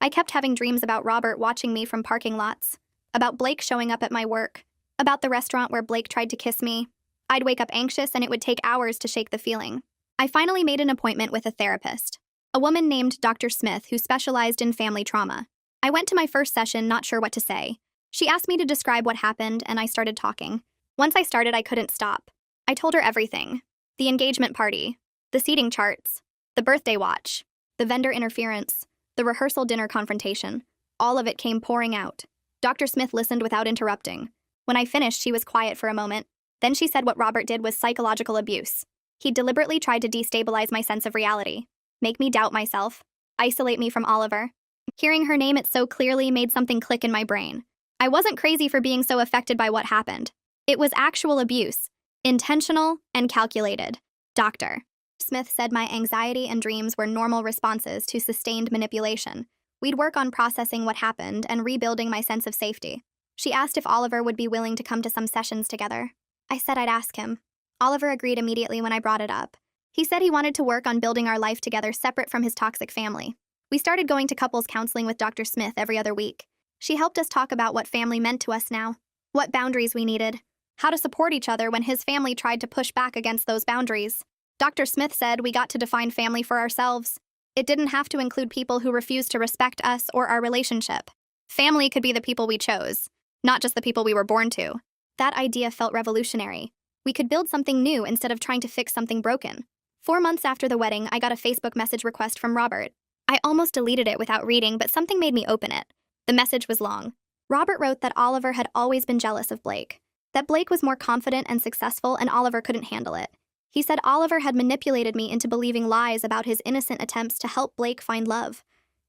I kept having dreams about Robert watching me from parking lots, about Blake showing up at my work, about the restaurant where Blake tried to kiss me. I'd wake up anxious and it would take hours to shake the feeling. I finally made an appointment with a therapist, a woman named Dr. Smith who specialized in family trauma. I went to my first session not sure what to say. She asked me to describe what happened and I started talking. Once I started, I couldn't stop. I told her everything. The engagement party, the seating charts, the birthday watch, the vendor interference, the rehearsal dinner confrontation. All of it came pouring out. Dr. Smith listened without interrupting. When I finished, she was quiet for a moment. Then she said what Robert did was psychological abuse. He deliberately tried to destabilize my sense of reality. make me doubt myself, isolate me from Oliver. Hearing her name it so clearly made something click in my brain. I wasn't crazy for being so affected by what happened. It was actual abuse, intentional and calculated. Dr. Smith said my anxiety and dreams were normal responses to sustained manipulation. We'd work on processing what happened and rebuilding my sense of safety. She asked if Oliver would be willing to come to some sessions together. I said I'd ask him. Oliver agreed immediately when I brought it up. He said he wanted to work on building our life together separate from his toxic family. We started going to couples counseling with Dr. Smith every other week. She helped us talk about what family meant to us now, what boundaries we needed, how to support each other when his family tried to push back against those boundaries. Dr. Smith said we got to define family for ourselves. It didn't have to include people who refused to respect us or our relationship. Family could be the people we chose, not just the people we were born to. That idea felt revolutionary. We could build something new instead of trying to fix something broken. 4 months after the wedding, I got a Facebook message request from Robert. I almost deleted it without reading, but something made me open it. The message was long. Robert wrote that Oliver had always been jealous of Blake, that Blake was more confident and successful and Oliver couldn't handle it. He said Oliver had manipulated me into believing lies about his innocent attempts to help Blake find love.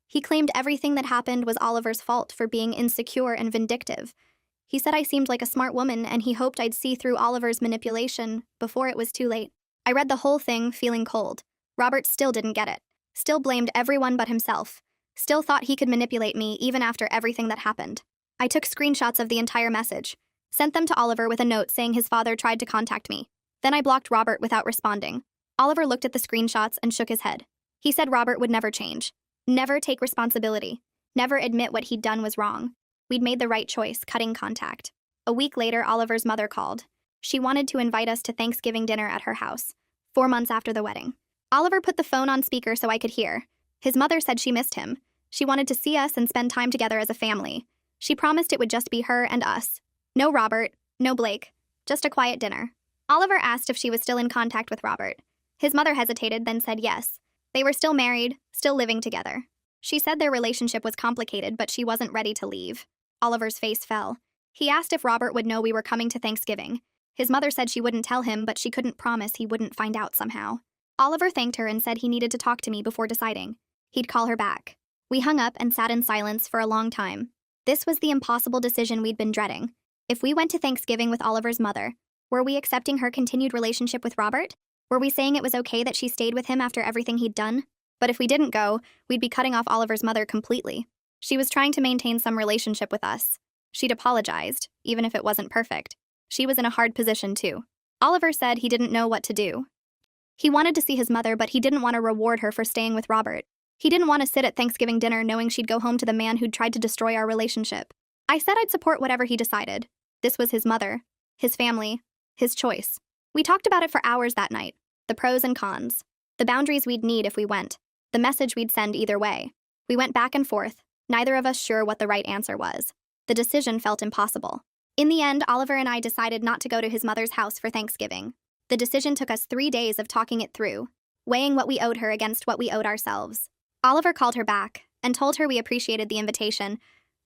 He claimed everything that happened was Oliver's fault for being insecure and vindictive. He said I seemed like a smart woman and he hoped I'd see through Oliver's manipulation before it was too late. I read the whole thing feeling cold. Robert still didn't get it. Still blamed everyone but himself. Still thought he could manipulate me even after everything that happened. I took screenshots of the entire message, sent them to Oliver with a note saying his father tried to contact me. Then I blocked Robert without responding. Oliver looked at the screenshots and shook his head. He said Robert would never change, never take responsibility, never admit what he'd done was wrong. We'd made the right choice, cutting contact. A week later, Oliver's mother called. She wanted to invite us to Thanksgiving dinner at her house, 4 months after the wedding. Oliver put the phone on speaker so I could hear. His mother said she missed him. She wanted to see us and spend time together as a family. She promised it would just be her and us. No Robert, no Blake, just a quiet dinner. Oliver asked if she was still in contact with Robert. His mother hesitated, then said yes. They were still married, still living together. She said their relationship was complicated, but she wasn't ready to leave. Oliver's face fell. He asked if Robert would know we were coming to Thanksgiving. His mother said she wouldn't tell him, but she couldn't promise he wouldn't find out somehow. Oliver thanked her and said he needed to talk to me before deciding. He'd call her back. We hung up and sat in silence for a long time. This was the impossible decision we'd been dreading. If we went to Thanksgiving with Oliver's mother, were we accepting her continued relationship with Robert? Were we saying it was okay that she stayed with him after everything he'd done? But if we didn't go, we'd be cutting off Oliver's mother completely. She was trying to maintain some relationship with us. She'd apologized, even if it wasn't perfect. She was in a hard position, too. Oliver said he didn't know what to do. He wanted to see his mother, but he didn't want to reward her for staying with Robert. He didn't want to sit at Thanksgiving dinner knowing she'd go home to the man who'd tried to destroy our relationship. I said I'd support whatever he decided. This was his mother, his family, his choice. We talked about it for hours that night. The pros and cons. The boundaries we'd need if we went. The message we'd send either way. We went back and forth, neither of us sure what the right answer was. The decision felt impossible. In the end, Oliver and I decided not to go to his mother's house for Thanksgiving. The decision took us 3 days of talking it through, weighing what we owed her against what we owed ourselves. Oliver called her back and told her we appreciated the invitation,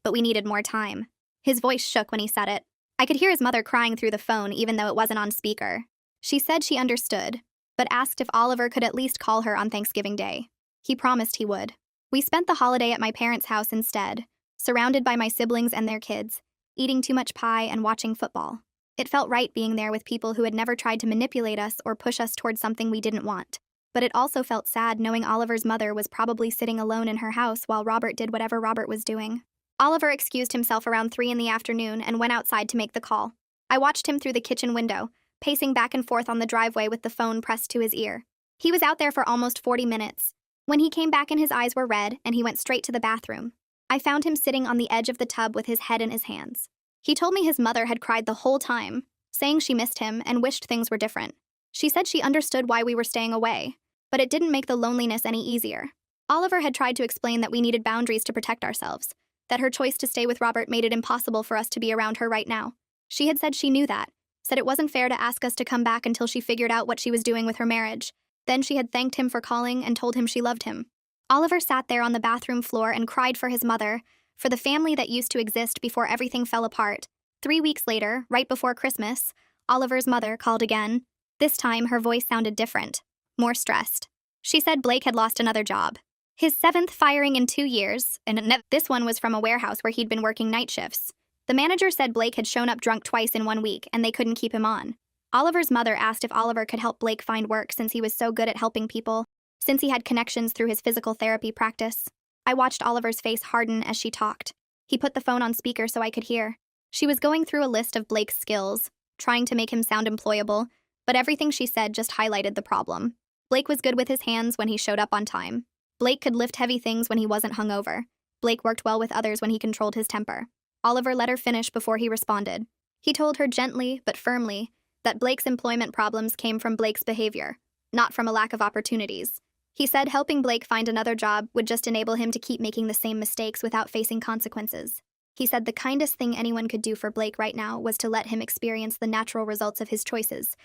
but we needed more time. His voice shook when he said it. I could hear his mother crying through the phone even though it wasn't on speaker. She said she understood, but asked if Oliver could at least call her on Thanksgiving Day. He promised he would. We spent the holiday at my parents' house instead, surrounded by my siblings and their kids, eating too much pie and watching football. It felt right being there with people who had never tried to manipulate us or push us towards something we didn't want. But it also felt sad knowing Oliver's mother was probably sitting alone in her house while Robert did whatever Robert was doing. Oliver excused himself around 3 in the afternoon and went outside to make the call. I watched him through the kitchen window, pacing back and forth on the driveway with the phone pressed to his ear. He was out there for almost 40 minutes. When he came back and his eyes were red and he went straight to the bathroom, I found him sitting on the edge of the tub with his head in his hands. He told me his mother had cried the whole time, saying she missed him and wished things were different. She said she understood why we were staying away, but it didn't make the loneliness any easier. Oliver had tried to explain that we needed boundaries to protect ourselves, that her choice to stay with Robert made it impossible for us to be around her right now. She had said she knew that, said it wasn't fair to ask us to come back until she figured out what she was doing with her marriage. Then she had thanked him for calling and told him she loved him. Oliver sat there on the bathroom floor and cried for his mother, for the family that used to exist before everything fell apart. 3 weeks later, right before Christmas, Oliver's mother called again. This time, her voice sounded different, more stressed. She said Blake had lost another job. His seventh firing in 2 years, and this one was from a warehouse where he'd been working night shifts. The manager said Blake had shown up drunk twice in 1 week, and they couldn't keep him on. Oliver's mother asked if Oliver could help Blake find work since he was so good at helping people, since he had connections through his physical therapy practice. I watched Oliver's face harden as she talked. He put the phone on speaker so I could hear. She was going through a list of Blake's skills, trying to make him sound employable, but everything she said just highlighted the problem. Blake was good with his hands when he showed up on time. Blake could lift heavy things when he wasn't hungover. Blake worked well with others when he controlled his temper. Oliver let her finish before he responded. He told her gently but firmly that Blake's employment problems came from Blake's behavior, not from a lack of opportunities. He said helping Blake find another job would just enable him to keep making the same mistakes without facing consequences. He said the kindest thing anyone could do for Blake right now was to let him experience the natural results of his choices,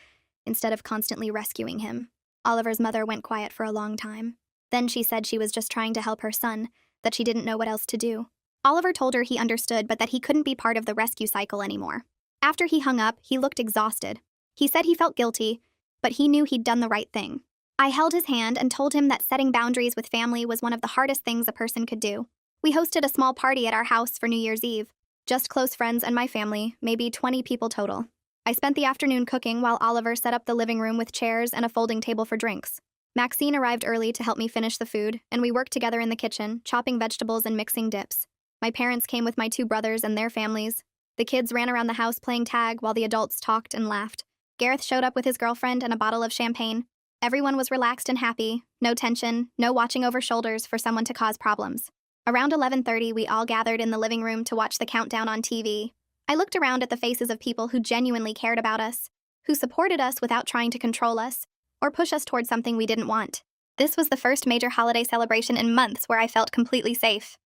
instead of constantly rescuing him. Oliver's mother went quiet for a long time. Then she said she was just trying to help her son, that she didn't know what else to do. Oliver told her he understood, but that he couldn't be part of the rescue cycle anymore. After he hung up, he looked exhausted. He said he felt guilty, but he knew he'd done the right thing. I held his hand and told him that setting boundaries with family was one of the hardest things a person could do. We hosted a small party at our house for New Year's Eve. Just close friends and my family, maybe 20 people total. I spent the afternoon cooking while Oliver set up the living room with chairs and a folding table for drinks. Maxine arrived early to help me finish the food, and we worked together in the kitchen, chopping vegetables and mixing dips. My parents came with my 2 brothers and their families. The kids ran around the house playing tag while the adults talked and laughed. Gareth showed up with his girlfriend and a bottle of champagne. Everyone was relaxed and happy, no tension, no watching over shoulders for someone to cause problems. Around 11:30, we all gathered in the living room to watch the countdown on TV. I looked around at the faces of people who genuinely cared about us, who supported us without trying to control us or push us toward something we didn't want. This was the first major holiday celebration in months where I felt completely safe.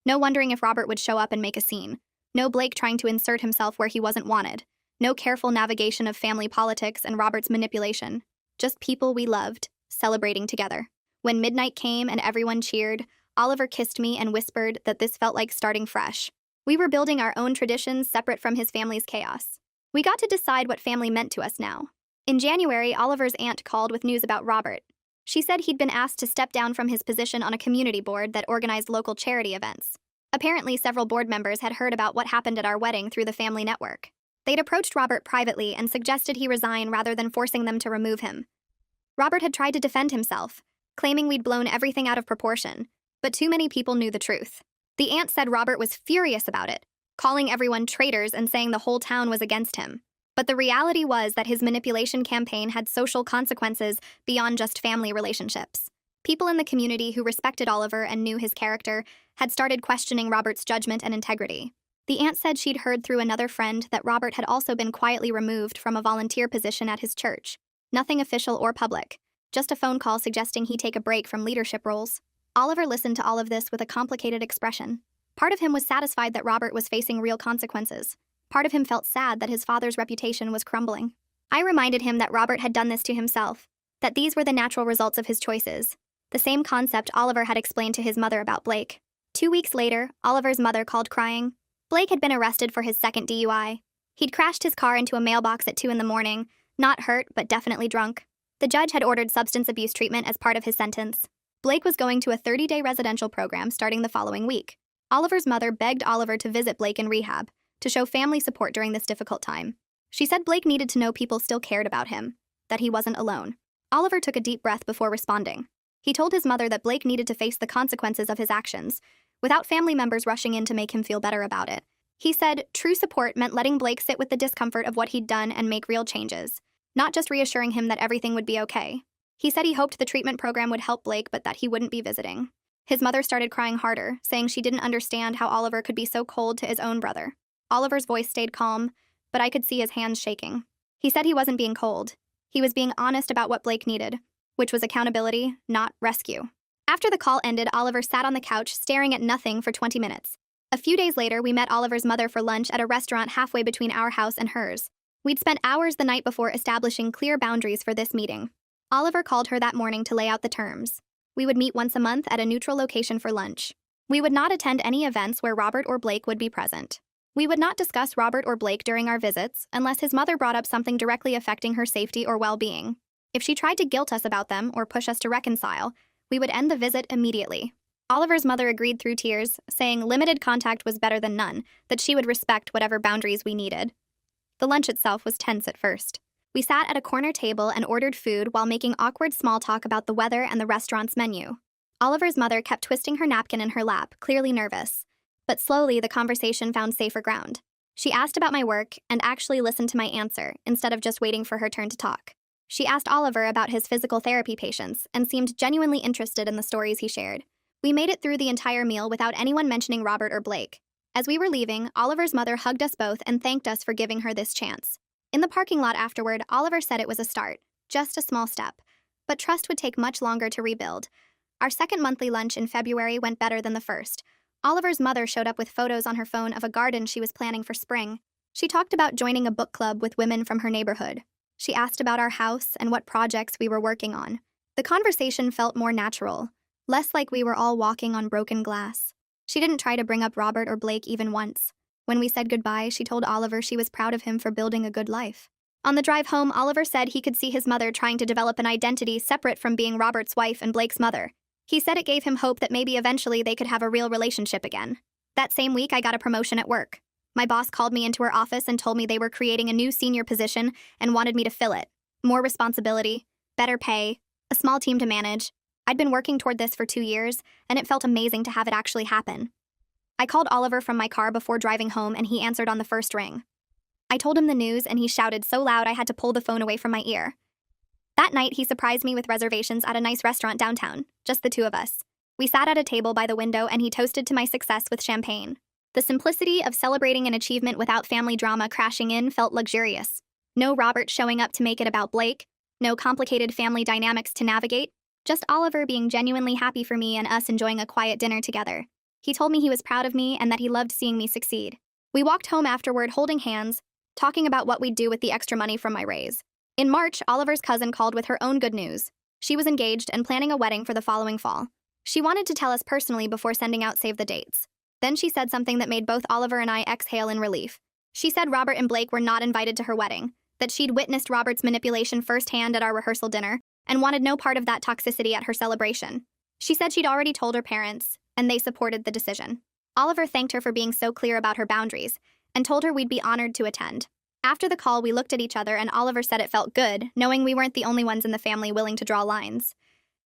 No wondering if Robert would show up and make a scene. No Blake trying to insert himself where he wasn't wanted. No careful navigation of family politics and Robert's manipulation. Just people we loved, celebrating together. When midnight came and everyone cheered, Oliver kissed me and whispered that this felt like starting fresh. We were building our own traditions separate from his family's chaos. We got to decide what family meant to us now. In January, Oliver's aunt called with news about Robert. She said he'd been asked to step down from his position on a community board that organized local charity events. Apparently, several board members had heard about what happened at our wedding through the family network. They'd approached Robert privately and suggested he resign rather than forcing them to remove him. Robert had tried to defend himself, claiming we'd blown everything out of proportion, but too many people knew the truth. The aunt said Robert was furious about it, calling everyone traitors and saying the whole town was against him. But the reality was that his manipulation campaign had social consequences beyond just family relationships. People in the community who respected Oliver and knew his character had started questioning Robert's judgment and integrity. The aunt said she'd heard through another friend that Robert had also been quietly removed from a volunteer position at his church. Nothing official or public, just a phone call suggesting he take a break from leadership roles. Oliver listened to all of this with a complicated expression. Part of him was satisfied that Robert was facing real consequences. Part of him felt sad that his father's reputation was crumbling. I reminded him that Robert had done this to himself, that these were the natural results of his choices. The same concept Oliver had explained to his mother about Blake. 2 weeks later, Oliver's mother called crying. Blake had been arrested for his second DUI. He'd crashed his car into a mailbox at 2 a.m, not hurt, but definitely drunk. The judge had ordered substance abuse treatment as part of his sentence. Blake was going to a 30-day residential program starting the following week. Oliver's mother begged Oliver to visit Blake in rehab, to show family support during this difficult time. She said Blake needed to know people still cared about him, that he wasn't alone. Oliver took a deep breath before responding. He told his mother that Blake needed to face the consequences of his actions, without family members rushing in to make him feel better about it. He said true support meant letting Blake sit with the discomfort of what he'd done and make real changes, not just reassuring him that everything would be okay. He said he hoped the treatment program would help Blake, but that he wouldn't be visiting. His mother started crying harder, saying she didn't understand how Oliver could be so cold to his own brother. Oliver's voice stayed calm, but I could see his hands shaking. He said he wasn't being cold. He was being honest about what Blake needed, which was accountability, not rescue. After the call ended, Oliver sat on the couch staring at nothing for 20 minutes. A few days later, we met Oliver's mother for lunch at a restaurant halfway between our house and hers. We'd spent hours the night before establishing clear boundaries for this meeting. Oliver called her that morning to lay out the terms. We would meet once a month at a neutral location for lunch. We would not attend any events where Robert or Blake would be present. We would not discuss Robert or Blake during our visits unless his mother brought up something directly affecting her safety or well-being. If she tried to guilt us about them or push us to reconcile, we would end the visit immediately. Oliver's mother agreed through tears, saying limited contact was better than none, that she would respect whatever boundaries we needed. The lunch itself was tense at first. We sat at a corner table and ordered food while making awkward small talk about the weather and the restaurant's menu. Oliver's mother kept twisting her napkin in her lap, clearly nervous. But slowly, the conversation found safer ground. She asked about my work and actually listened to my answer, instead of just waiting for her turn to talk. She asked Oliver about his physical therapy patients and seemed genuinely interested in the stories he shared. We made it through the entire meal without anyone mentioning Robert or Blake. As we were leaving, Oliver's mother hugged us both and thanked us for giving her this chance. In the parking lot afterward, Oliver said it was a start, just a small step. But trust would take much longer to rebuild. Our second monthly lunch in February went better than the first. Oliver's mother showed up with photos on her phone of a garden she was planning for spring. She talked about joining a book club with women from her neighborhood. She asked about our house and what projects we were working on. The conversation felt more natural, less like we were all walking on broken glass. She didn't try to bring up Robert or Blake even once. When we said goodbye, she told Oliver she was proud of him for building a good life. On the drive home, Oliver said he could see his mother trying to develop an identity separate from being Robert's wife and Blake's mother. He said it gave him hope that maybe eventually they could have a real relationship again. That same week, I got a promotion at work. My boss called me into her office and told me they were creating a new senior position and wanted me to fill it. More responsibility, better pay, a small team to manage. I'd been working toward this for 2 years, and it felt amazing to have it actually happen. I called Oliver from my car before driving home, and he answered on the first ring. I told him the news, and he shouted so loud I had to pull the phone away from my ear. That night, he surprised me with reservations at a nice restaurant downtown, just the two of us. We sat at a table by the window, and he toasted to my success with champagne. The simplicity of celebrating an achievement without family drama crashing in felt luxurious. No Robert showing up to make it about Blake, no complicated family dynamics to navigate, just Oliver being genuinely happy for me and us enjoying a quiet dinner together. He told me he was proud of me and that he loved seeing me succeed. We walked home afterward holding hands, talking about what we'd do with the extra money from my raise. In March, Oliver's cousin called with her own good news. She was engaged and planning a wedding for the following fall. She wanted to tell us personally before sending out save the dates. Then she said something that made both Oliver and I exhale in relief. She said Robert and Blake were not invited to her wedding, that she'd witnessed Robert's manipulation firsthand at our rehearsal dinner, and wanted no part of that toxicity at her celebration. She said she'd already told her parents, and they supported the decision. Oliver thanked her for being so clear about her boundaries, and told her we'd be honored to attend. After the call, we looked at each other, and Oliver said it felt good, knowing we weren't the only ones in the family willing to draw lines.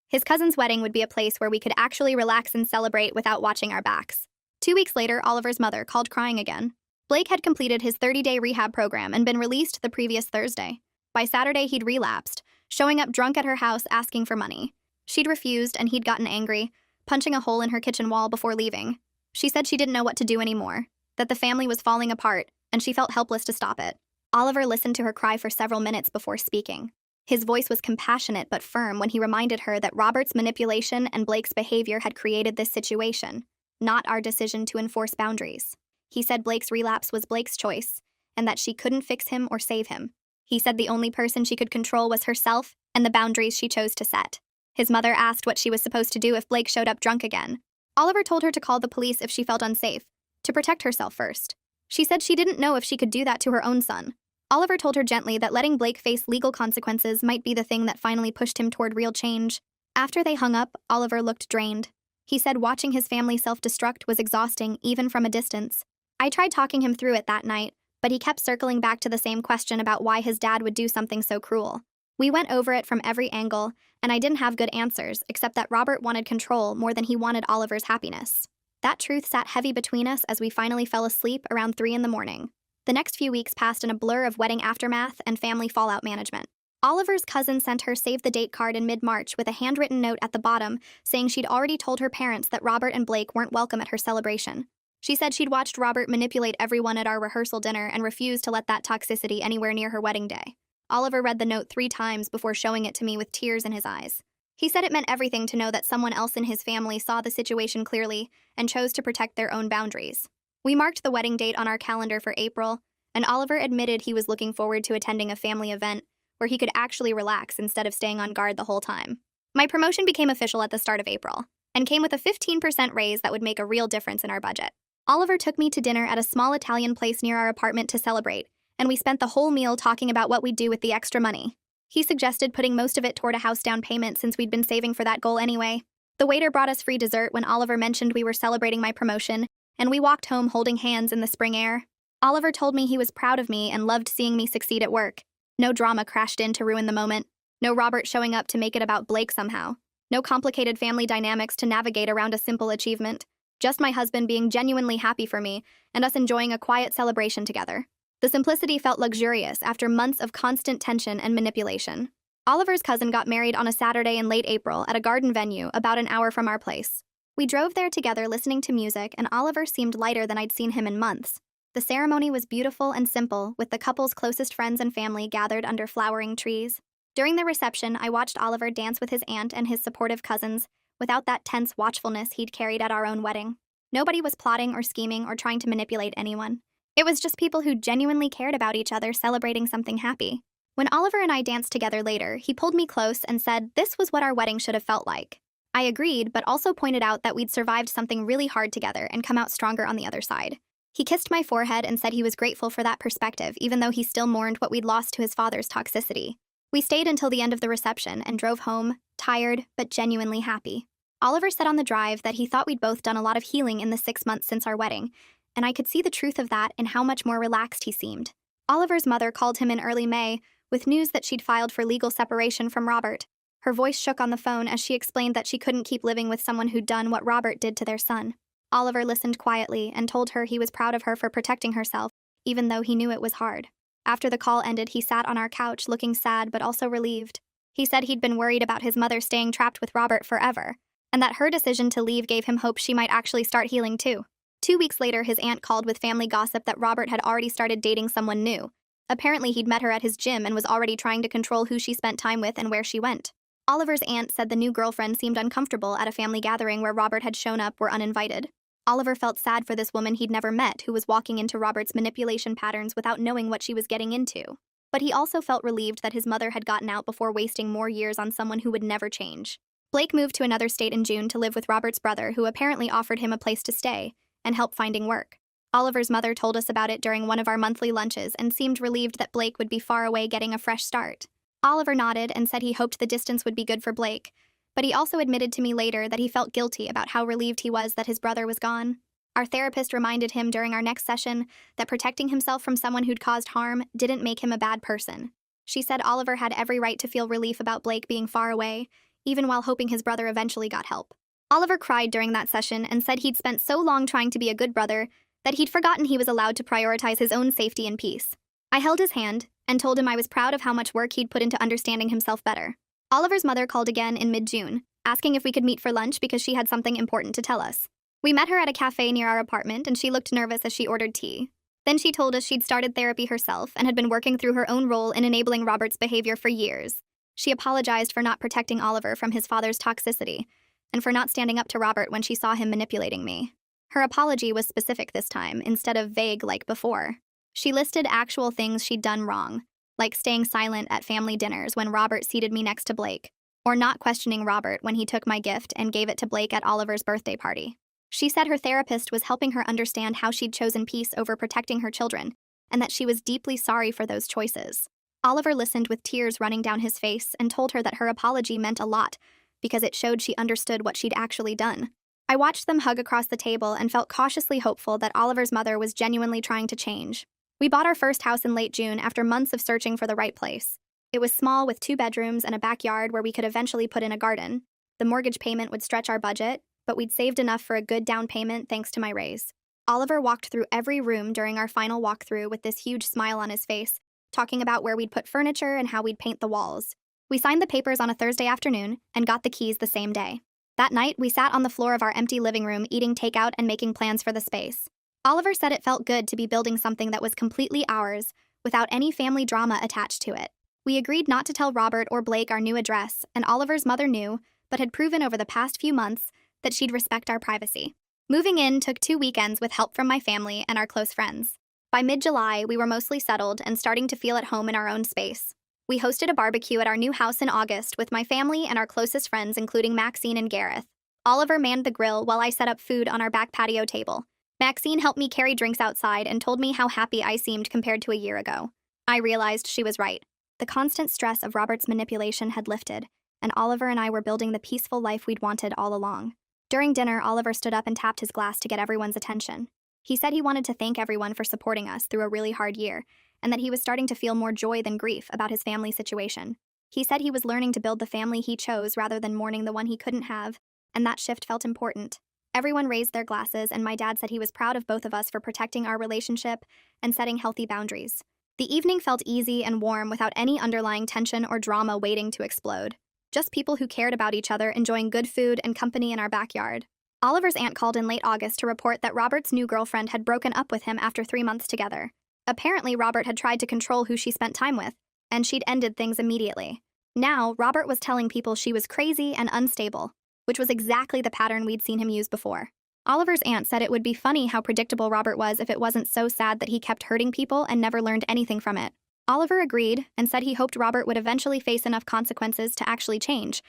His cousin's wedding would be a place where we could actually relax and celebrate without watching our backs. 2 weeks later, Oliver's mother called crying again. Blake had completed his 30-day rehab program and been released the previous Thursday. By Saturday, he'd relapsed, showing up drunk at her house asking for money. She'd refused, and he'd gotten angry, punching a hole in her kitchen wall before leaving. She said she didn't know what to do anymore, that the family was falling apart, and she felt helpless to stop it. Oliver listened to her cry for several minutes before speaking. His voice was compassionate but firm when he reminded her that Robert's manipulation and Blake's behavior had created this situation, not our decision to enforce boundaries. He said Blake's relapse was Blake's choice, and that she couldn't fix him or save him. He said the only person she could control was herself and the boundaries she chose to set. His mother asked what she was supposed to do if Blake showed up drunk again. Oliver told her to call the police if she felt unsafe, to protect herself first. She said she didn't know if she could do that to her own son. Oliver told her gently that letting Blake face legal consequences might be the thing that finally pushed him toward real change. After they hung up, Oliver looked drained. He said watching his family self-destruct was exhausting, even from a distance. I tried talking him through it that night, but he kept circling back to the same question about why his dad would do something so cruel. We went over it from every angle, and I didn't have good answers, except that Robert wanted control more than he wanted Oliver's happiness. That truth sat heavy between us as we finally fell asleep around 3 a.m. The next few weeks passed in a blur of wedding aftermath and family fallout management. Oliver's cousin sent her save-the-date card in mid-March with a handwritten note at the bottom saying she'd already told her parents that Robert and Blake weren't welcome at her celebration. She said she'd watched Robert manipulate everyone at our rehearsal dinner and refused to let that toxicity anywhere near her wedding day. Oliver read the note 3 times before showing it to me with tears in his eyes. He said it meant everything to know that someone else in his family saw the situation clearly and chose to protect their own boundaries. We marked the wedding date on our calendar for April, and Oliver admitted he was looking forward to attending a family event where he could actually relax instead of staying on guard the whole time. My promotion became official at the start of April, and came with a 15% raise that would make a real difference in our budget. Oliver took me to dinner at a small Italian place near our apartment to celebrate, and we spent the whole meal talking about what we'd do with the extra money. He suggested putting most of it toward a house down payment since we'd been saving for that goal anyway. The waiter brought us free dessert when Oliver mentioned we were celebrating my promotion, and we walked home holding hands in the spring air. Oliver told me he was proud of me and loved seeing me succeed at work. No drama crashed in to ruin the moment. No Robert showing up to make it about Blake somehow. No complicated family dynamics to navigate around a simple achievement. Just my husband being genuinely happy for me, and us enjoying a quiet celebration together. The simplicity felt luxurious after months of constant tension and manipulation. Oliver's cousin got married on a Saturday in late April at a garden venue about an hour from our place. We drove there together listening to music, and Oliver seemed lighter than I'd seen him in months. The ceremony was beautiful and simple, with the couple's closest friends and family gathered under flowering trees. During the reception, I watched Oliver dance with his aunt and his supportive cousins, without that tense watchfulness he'd carried at our own wedding. Nobody was plotting or scheming or trying to manipulate anyone. It was just people who genuinely cared about each other celebrating something happy. When Oliver and I danced together later, he pulled me close and said this was what our wedding should have felt like. I agreed, but also pointed out that we'd survived something really hard together and come out stronger on the other side. He kissed my forehead and said he was grateful for that perspective, even though he still mourned what we'd lost to his father's toxicity. We stayed until the end of the reception and drove home, tired but genuinely happy. Oliver said on the drive that he thought we'd both done a lot of healing in the 6 months since our wedding, and I could see the truth of that in how much more relaxed he seemed. Oliver's mother called him in early May with news that she'd filed for legal separation from Robert. Her voice shook on the phone as she explained that she couldn't keep living with someone who'd done what Robert did to their son. Oliver listened quietly and told her he was proud of her for protecting herself, even though he knew it was hard. After the call ended, he sat on our couch looking sad but also relieved. He said he'd been worried about his mother staying trapped with Robert forever, and that her decision to leave gave him hope she might actually start healing too. 2 weeks later, his aunt called with family gossip that Robert had already started dating someone new. Apparently, he'd met her at his gym and was already trying to control who she spent time with and where she went. Oliver's aunt said the new girlfriend seemed uncomfortable at a family gathering where Robert had shown up were uninvited. Oliver felt sad for this woman he'd never met who was walking into Robert's manipulation patterns without knowing what she was getting into. But he also felt relieved that his mother had gotten out before wasting more years on someone who would never change. Blake moved to another state in June to live with Robert's brother, who apparently offered him a place to stay and help finding work. Oliver's mother told us about it during one of our monthly lunches and seemed relieved that Blake would be far away getting a fresh start. Oliver nodded and said he hoped the distance would be good for Blake, but he also admitted to me later that he felt guilty about how relieved he was that his brother was gone. Our therapist reminded him during our next session that protecting himself from someone who'd caused harm didn't make him a bad person. She said Oliver had every right to feel relief about Blake being far away, even while hoping his brother eventually got help. Oliver cried during that session and said he'd spent so long trying to be a good brother that he'd forgotten he was allowed to prioritize his own safety and peace. I held his hand and told him I was proud of how much work he'd put into understanding himself better. Oliver's mother called again in mid-June, asking if we could meet for lunch because she had something important to tell us. We met her at a cafe near our apartment, and she looked nervous as she ordered tea. Then she told us she'd started therapy herself and had been working through her own role in enabling Robert's behavior for years. She apologized for not protecting Oliver from his father's toxicity, and for not standing up to Robert when she saw him manipulating me. Her apology was specific this time, instead of vague like before. She listed actual things she'd done wrong, like staying silent at family dinners when Robert seated me next to Blake, or not questioning Robert when he took my gift and gave it to Blake at Oliver's birthday party. She said her therapist was helping her understand how she'd chosen peace over protecting her children, and that she was deeply sorry for those choices. Oliver listened with tears running down his face and told her that her apology meant a lot, because it showed she understood what she'd actually done. I watched them hug across the table and felt cautiously hopeful that Oliver's mother was genuinely trying to change. We bought our first house in late June after months of searching for the right place. It was small with 2 bedrooms and a backyard where we could eventually put in a garden. The mortgage payment would stretch our budget, but we'd saved enough for a good down payment thanks to my raise. Oliver walked through every room during our final walkthrough with this huge smile on his face, talking about where we'd put furniture and how we'd paint the walls. We signed the papers on a Thursday afternoon and got the keys the same day. That night, we sat on the floor of our empty living room eating takeout and making plans for the space. Oliver said it felt good to be building something that was completely ours, without any family drama attached to it. We agreed not to tell Robert or Blake our new address, and Oliver's mother knew, but had proven over the past few months that she'd respect our privacy. Moving in took 2 weekends with help from my family and our close friends. By mid-July, we were mostly settled and starting to feel at home in our own space. We hosted a barbecue at our new house in August with my family and our closest friends, including Maxine and Gareth. Oliver manned the grill while I set up food on our back patio table. Maxine helped me carry drinks outside and told me how happy I seemed compared to a year ago. I realized she was right. The constant stress of Robert's manipulation had lifted, and Oliver and I were building the peaceful life we'd wanted all along. During dinner, Oliver stood up and tapped his glass to get everyone's attention. He said he wanted to thank everyone for supporting us through a really hard year, and that he was starting to feel more joy than grief about his family situation. He said he was learning to build the family he chose rather than mourning the one he couldn't have, and that shift felt important. Everyone raised their glasses, and my dad said he was proud of both of us for protecting our relationship and setting healthy boundaries. The evening felt easy and warm without any underlying tension or drama waiting to explode. Just people who cared about each other enjoying good food and company in our backyard. Oliver's aunt called in late August to report that Robert's new girlfriend had broken up with him after 3 months together. Apparently, Robert had tried to control who she spent time with, and she'd ended things immediately. Now, Robert was telling people she was crazy and unstable, which was exactly the pattern we'd seen him use before. Oliver's aunt said it would be funny how predictable Robert was if it wasn't so sad that he kept hurting people and never learned anything from it. Oliver agreed and said he hoped Robert would eventually face enough consequences to actually change,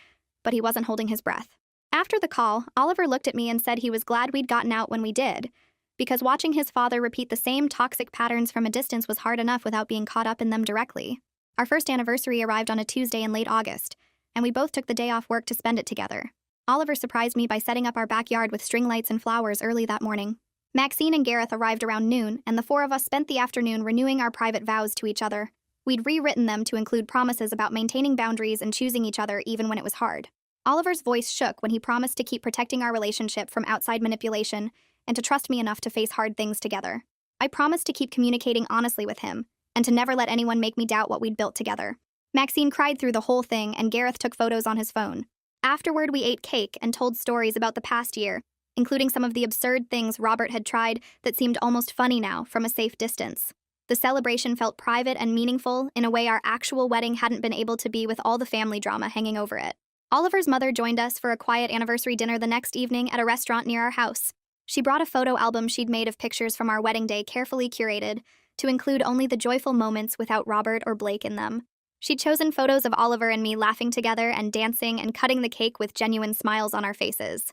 but he wasn't holding his breath. After the call, Oliver looked at me and said he was glad we'd gotten out when we did, because watching his father repeat the same toxic patterns from a distance was hard enough without being caught up in them directly. Our first anniversary arrived on a Tuesday in late August, and we both took the day off work to spend it together. Oliver surprised me by setting up our backyard with string lights and flowers early that morning. Maxine and Gareth arrived around noon, and the four of us spent the afternoon renewing our private vows to each other. We'd rewritten them to include promises about maintaining boundaries and choosing each other even when it was hard. Oliver's voice shook when he promised to keep protecting our relationship from outside manipulation and to trust me enough to face hard things together. I promised to keep communicating honestly with him and to never let anyone make me doubt what we'd built together. Maxine cried through the whole thing, and Gareth took photos on his phone. Afterward, we ate cake and told stories about the past year, including some of the absurd things Robert had tried that seemed almost funny now from a safe distance. The celebration felt private and meaningful in a way our actual wedding hadn't been able to be with all the family drama hanging over it. Oliver's mother joined us for a quiet anniversary dinner the next evening at a restaurant near our house. She brought a photo album she'd made of pictures from our wedding day, carefully curated to include only the joyful moments without Robert or Blake in them. She'd chosen photos of Oliver and me laughing together and dancing and cutting the cake with genuine smiles on our faces.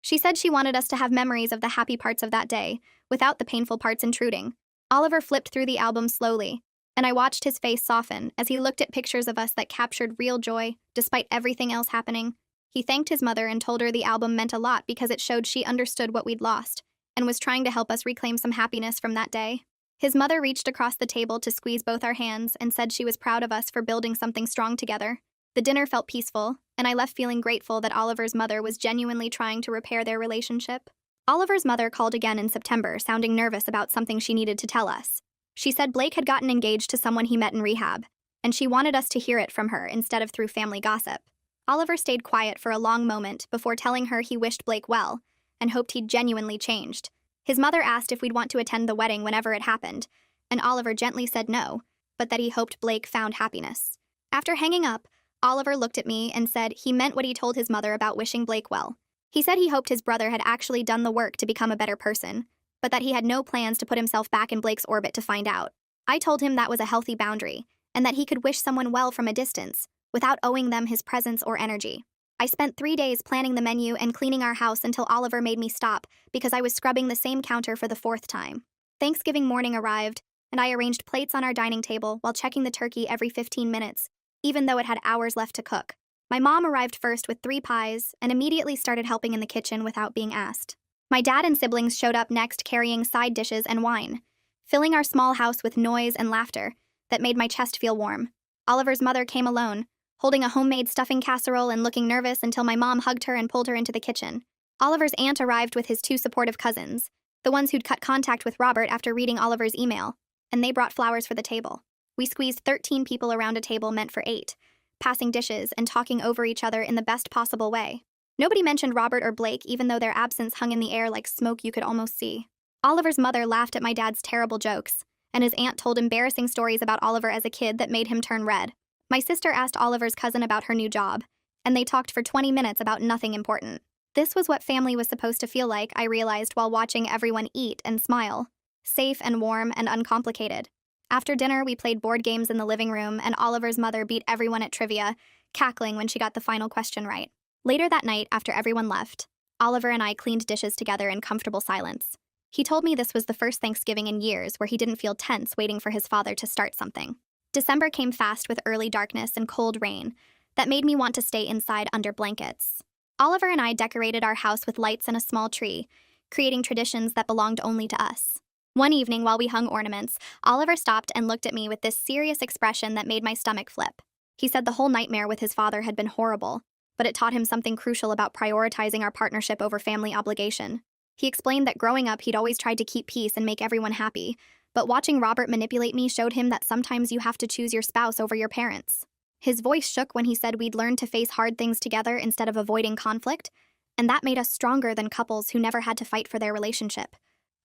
She said she wanted us to have memories of the happy parts of that day, without the painful parts intruding. Oliver flipped through the album slowly, and I watched his face soften as he looked at pictures of us that captured real joy, despite everything else happening. He thanked his mother and told her the album meant a lot because it showed she understood what we'd lost, and was trying to help us reclaim some happiness from that day. His mother reached across the table to squeeze both our hands and said she was proud of us for building something strong together. The dinner felt peaceful, and I left feeling grateful that Oliver's mother was genuinely trying to repair their relationship. Oliver's mother called again in September, sounding nervous about something she needed to tell us. She said Blake had gotten engaged to someone he met in rehab, and she wanted us to hear it from her instead of through family gossip. Oliver stayed quiet for a long moment before telling her he wished Blake well and hoped he'd genuinely changed. His mother asked if we'd want to attend the wedding whenever it happened, and Oliver gently said no, but that he hoped Blake found happiness. After hanging up, Oliver looked at me and said he meant what he told his mother about wishing Blake well. He said he hoped his brother had actually done the work to become a better person, but that he had no plans to put himself back in Blake's orbit to find out. I told him that was a healthy boundary, and that he could wish someone well from a distance, without owing them his presence or energy. I spent 3 days planning the menu and cleaning our house until Oliver made me stop because I was scrubbing the same counter for the 4th time. Thanksgiving morning arrived, and I arranged plates on our dining table while checking the turkey every 15 minutes, even though it had hours left to cook. My mom arrived first with 3 pies and immediately started helping in the kitchen without being asked. My dad and siblings showed up next carrying side dishes and wine, filling our small house with noise and laughter that made my chest feel warm. Oliver's mother came alone, holding a homemade stuffing casserole and looking nervous until my mom hugged her and pulled her into the kitchen. Oliver's aunt arrived with his 2 supportive cousins, the ones who'd cut contact with Robert after reading Oliver's email, and they brought flowers for the table. We squeezed 13 people around a table meant for 8, passing dishes and talking over each other in the best possible way. Nobody mentioned Robert or Blake, even though their absence hung in the air like smoke you could almost see. Oliver's mother laughed at my dad's terrible jokes, and his aunt told embarrassing stories about Oliver as a kid that made him turn red. My sister asked Oliver's cousin about her new job, and they talked for 20 minutes about nothing important. This was what family was supposed to feel like, I realized while watching everyone eat and smile. Safe and warm and uncomplicated. After dinner, we played board games in the living room, and Oliver's mother beat everyone at trivia, cackling when she got the final question right. Later that night, after everyone left, Oliver and I cleaned dishes together in comfortable silence. He told me this was the first Thanksgiving in years where he didn't feel tense waiting for his father to start something. December came fast with early darkness and cold rain that made me want to stay inside under blankets. Oliver and I decorated our house with lights and a small tree, creating traditions that belonged only to us. One evening while we hung ornaments, Oliver stopped and looked at me with this serious expression that made my stomach flip. He said the whole nightmare with his father had been horrible, but it taught him something crucial about prioritizing our partnership over family obligation. He explained that growing up he'd always tried to keep peace and make everyone happy, but watching Robert manipulate me showed him that sometimes you have to choose your spouse over your parents. His voice shook when he said we'd learn to face hard things together instead of avoiding conflict, and that made us stronger than couples who never had to fight for their relationship.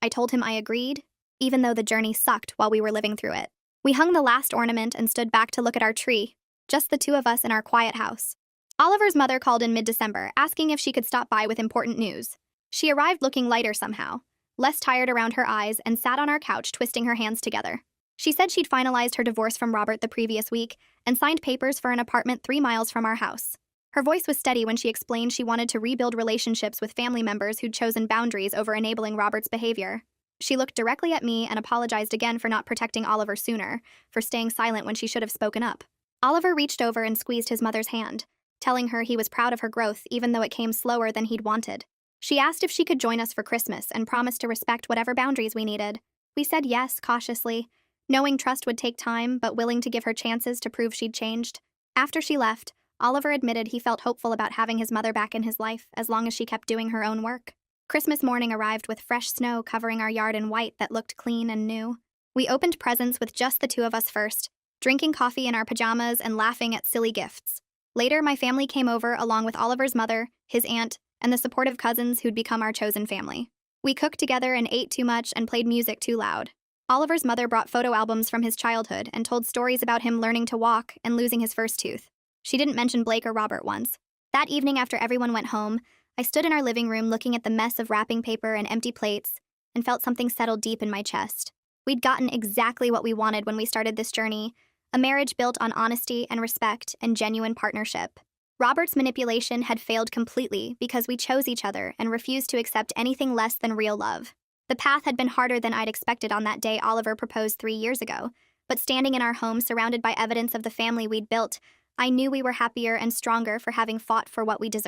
I told him I agreed, even though the journey sucked while we were living through it. We hung the last ornament and stood back to look at our tree, just the two of us in our quiet house. Oliver's mother called in mid-December, asking if she could stop by with important news. She arrived looking lighter somehow, less tired around her eyes, and sat on our couch twisting her hands together. She said she'd finalized her divorce from Robert the previous week and signed papers for an apartment 3 miles from our house. Her voice was steady when she explained she wanted to rebuild relationships with family members who'd chosen boundaries over enabling Robert's behavior. She looked directly at me and apologized again for not protecting Oliver sooner, for staying silent when she should have spoken up. Oliver reached over and squeezed his mother's hand, telling her he was proud of her growth even though it came slower than he'd wanted. She asked if she could join us for Christmas and promised to respect whatever boundaries we needed. We said yes, cautiously, knowing trust would take time but willing to give her chances to prove she'd changed. After she left, Oliver admitted he felt hopeful about having his mother back in his life as long as she kept doing her own work. Christmas morning arrived with fresh snow covering our yard in white that looked clean and new. We opened presents with just the two of us first, drinking coffee in our pajamas and laughing at silly gifts. Later, my family came over along with Oliver's mother, his aunt, and the supportive cousins who'd become our chosen family. We cooked together and ate too much and played music too loud. Oliver's mother brought photo albums from his childhood and told stories about him learning to walk and losing his first tooth. She didn't mention Blake or Robert once. That evening after everyone went home, I stood in our living room looking at the mess of wrapping paper and empty plates and felt something settle deep in my chest. We'd gotten exactly what we wanted when we started this journey, a marriage built on honesty and respect and genuine partnership. Robert's manipulation had failed completely because we chose each other and refused to accept anything less than real love. The path had been harder than I'd expected on that day Oliver proposed 3 years ago, but standing in our home surrounded by evidence of the family we'd built, I knew we were happier and stronger for having fought for what we deserved.